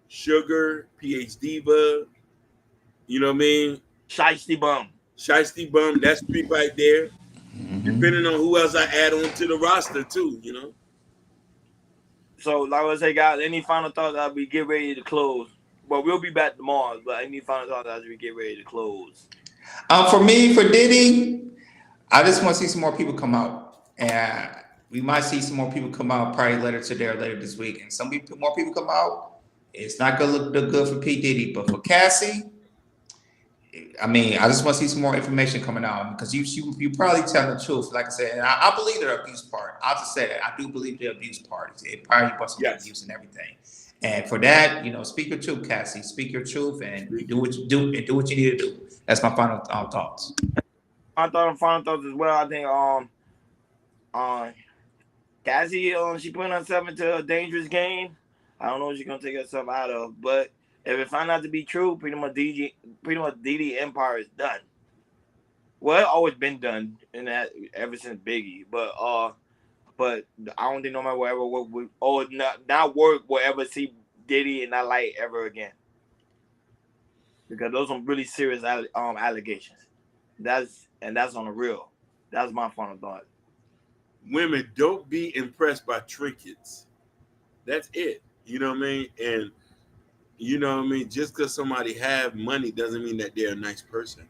Sugar, PH Diva, you know what I mean? Shiesty Bum. Shiesty Bum, that's three right there. Mm-hmm. Depending on who else I add on to the roster too, you know. So like I say, guys, any final thoughts? I'll be get ready to close. But we'll be back tomorrow. But I need final thoughts as we get ready to close. For me, for Diddy, I just want to see some more people come out, and we might see some more people come out probably later today or later this week. And more people come out. It's not gonna look good for P Diddy, but for Cassie, I mean, I just want to see some more information coming out because you probably telling the truth. Like I said, and I believe the abuse part. I'll just say that I do believe the abuse part. It probably was some Yes. abuse and everything. And for that, speak your truth, Cassie. Speak your truth and do what you do and do what you need to do. That's my final thoughts. Final thoughts as well. I think Cassie she put herself into a dangerous game. I don't know what she's gonna take herself out of, but if it find out to be true, pretty much Diddy Empire is done. Well, it's always been done in that ever since Biggie, but I don't think no matter whatever work or not work will ever see Diddy in that light ever again, because those are really serious allegations. That's on the real. That's my final thought. Women, don't be impressed by trinkets. That's it. You know what I mean? And you know what I mean? Just because somebody have money doesn't mean that they're a nice person.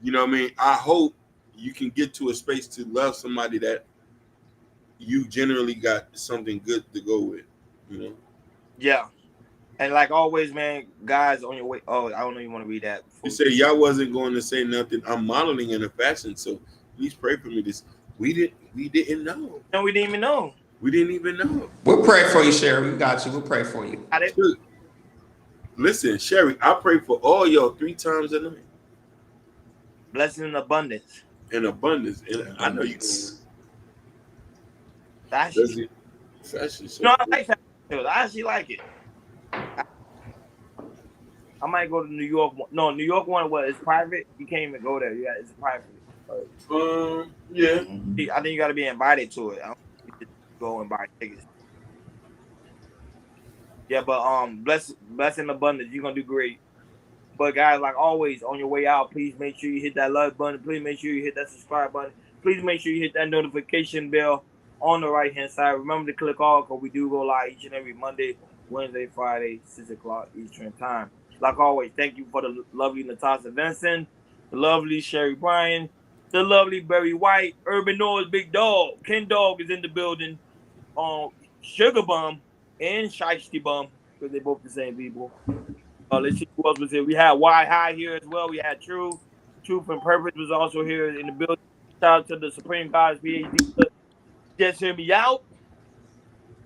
You know what I mean? I hope you can get to a space to love somebody that you generally got something good to go with. You know? Yeah. And like always, man, guys on your way. Oh, I don't know you want to read that. You say y'all wasn't going to say nothing. I'm modeling in a fashion, so please pray for me. We didn't know. No, we didn't even know. We didn't even know. We'll pray for you, Sherry. We got you. We'll pray for you. Listen, Sherry, I pray for all y'all 3 times a night. Blessing in abundance. In abundance. And I know you can. Fashion. Fashion. No, I like fashion. I actually like it. I might go to New York. No, New York one was private. You can't even go there. Yeah, it's private. Yeah. I think you got to be invited to it. I don't think you just go and buy tickets. Yeah, but blessing abundance. You're gonna do great. But guys, like always, on your way out, please make sure you hit that like button. Please make sure you hit that subscribe button. Please make sure you hit that notification bell on the right hand side. Remember to click all because we do go live each and every Monday, Wednesday, Friday, 6 o'clock Eastern time. Like always, thank you for the lovely Natasha Vincent, the lovely Sherry Bryan, the lovely Barry White, Urban Noise Big Dog. Ken Dog is in the building. Sugar Bum and Shiesty Bum, because they both the same people. Let's see who else was here. We had Y High here as well. We had Truth and Purpose was also here in the building. Shout out to the Supreme Goddess PhD. Just Hear Me Out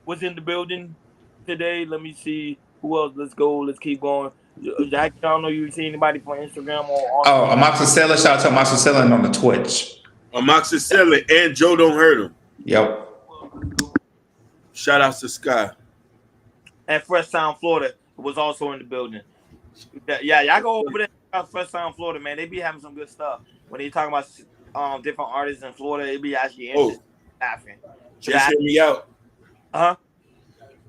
was in the building today. Let me see who else. Let's go. Let's keep going. Jack, I don't know you see anybody from Instagram or. Amoxicillin. Shout out to Amoxicillin on the Twitch. Amoxicillin and Joe Don't Hurt Him. Yep. Shout out to Sky. And Fresh Sound Florida was also in the building. Yeah, y'all go over there. Fresh Sound Florida, man. They be having some good stuff. When they talking about different artists in Florida, it be actually interesting. Just Hear Me Out. Huh?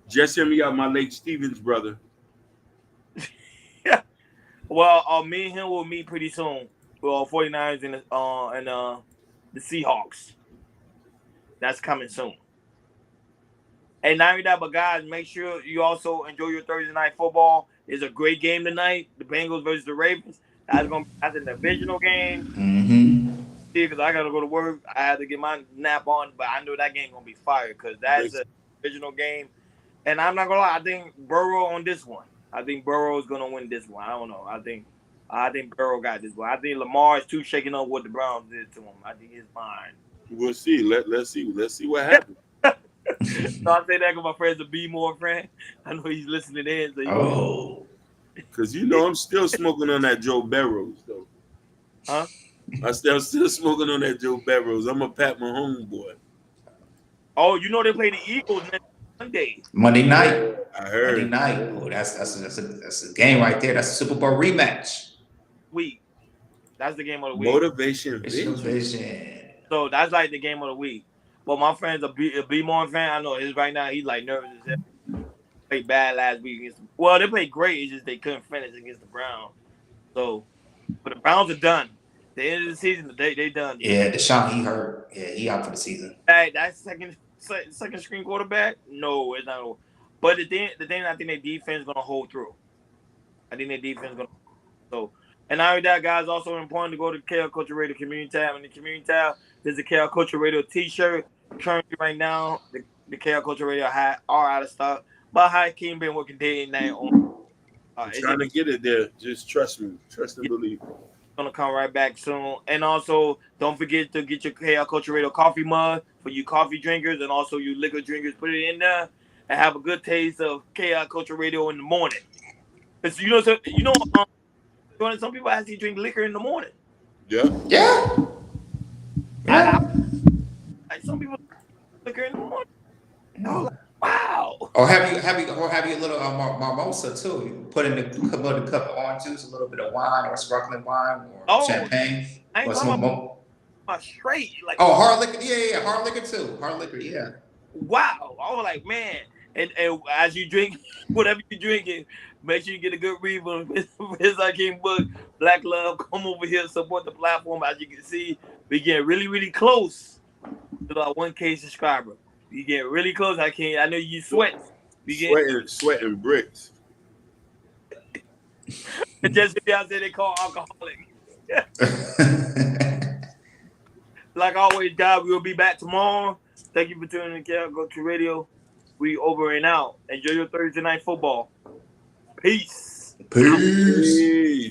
Just Hear Me Out, my late Stevens brother. Yeah. Well, me and him will meet pretty soon. Well, 49ers and the Seahawks. That's coming soon. And not only that, but guys, make sure you also enjoy your Thursday night football. It's a great game tonight. The Bengals versus the Ravens. That's an divisional game. Mm-hmm. Because I gotta go to work. I had to get my nap on, but I know that game gonna be fire because that's a divisional game. And I'm not gonna lie, I think Burrow on this one. I think Burrow is gonna win this one. I don't know. I think Burrow got this one. I think Lamar is too shaking up what the Browns did to him. I think he's fine. We'll see. Let's see what happens. So I say that because my friend's a B More friend. I know he's listening in. So because I'm still smoking on that Joe Burrows though. Huh? I'm still smoking on that Joe Burrows. I'm a Pat Mahomes boy. Oh, they play the Eagles next Monday. Monday night. I heard. Monday night. Oh, that's a game right there. That's a Super Bowl rematch. Week. That's the game of the week. Motivation vision. So that's like the game of the week. But my friend's a B More fan. I know his right now. He's like nervous as hell. Played bad last week against. Well, they played great. It's just they couldn't finish against the Browns. So, but the Browns are done. The end of the season, they done. Yeah, Deshaun, he hurt. Yeah, he out for the season. Hey, that second screen quarterback? No, it's not. But the thing I think their defense is gonna hold through. I think their defense is gonna. So, and not only that, guys, also important to go to KL Culture Radio Community Tab. In the Community Tab, there's a KL Culture Radio T-shirt. Currently, right now, the KL Culture Radio hat are out of stock. But Hakeem been working day and night on. I'm It's just trying to get it there. Just trust me. Trust and believe. gonna come right back soon. And also, don't forget to get your KL Culture Radio coffee mug for you coffee drinkers and also you liquor drinkers. Put it in there and have a good taste of KL Culture Radio in the morning. Cause some people actually drink liquor in the morning. Yeah. Yeah. I Yeah. like some people drink liquor in the morning. I was like, wow. Or have you a little mimosa too. You put in a cup of orange juice, a little bit of wine or sparkling wine or Oh, champagne I ain't or talking some about my straight. Like, Oh, hard liquor. Yeah. Hard liquor too. Hard liquor. Yeah. wow. I was like, man. And as you drink, whatever you're drinking, make sure you get a good read on his Hakeem book, Black Love. Come over here, support the platform. As you can see, we get really, really close to our 1K subscriber. We get really close. I know you sweat. We get Sweating bricks. just y'all say they call alcoholic. Like always, guys, we will be back tomorrow. Thank you for tuning in to Go to Radio. We over and out. Enjoy your Thursday night football. Peace. Peace.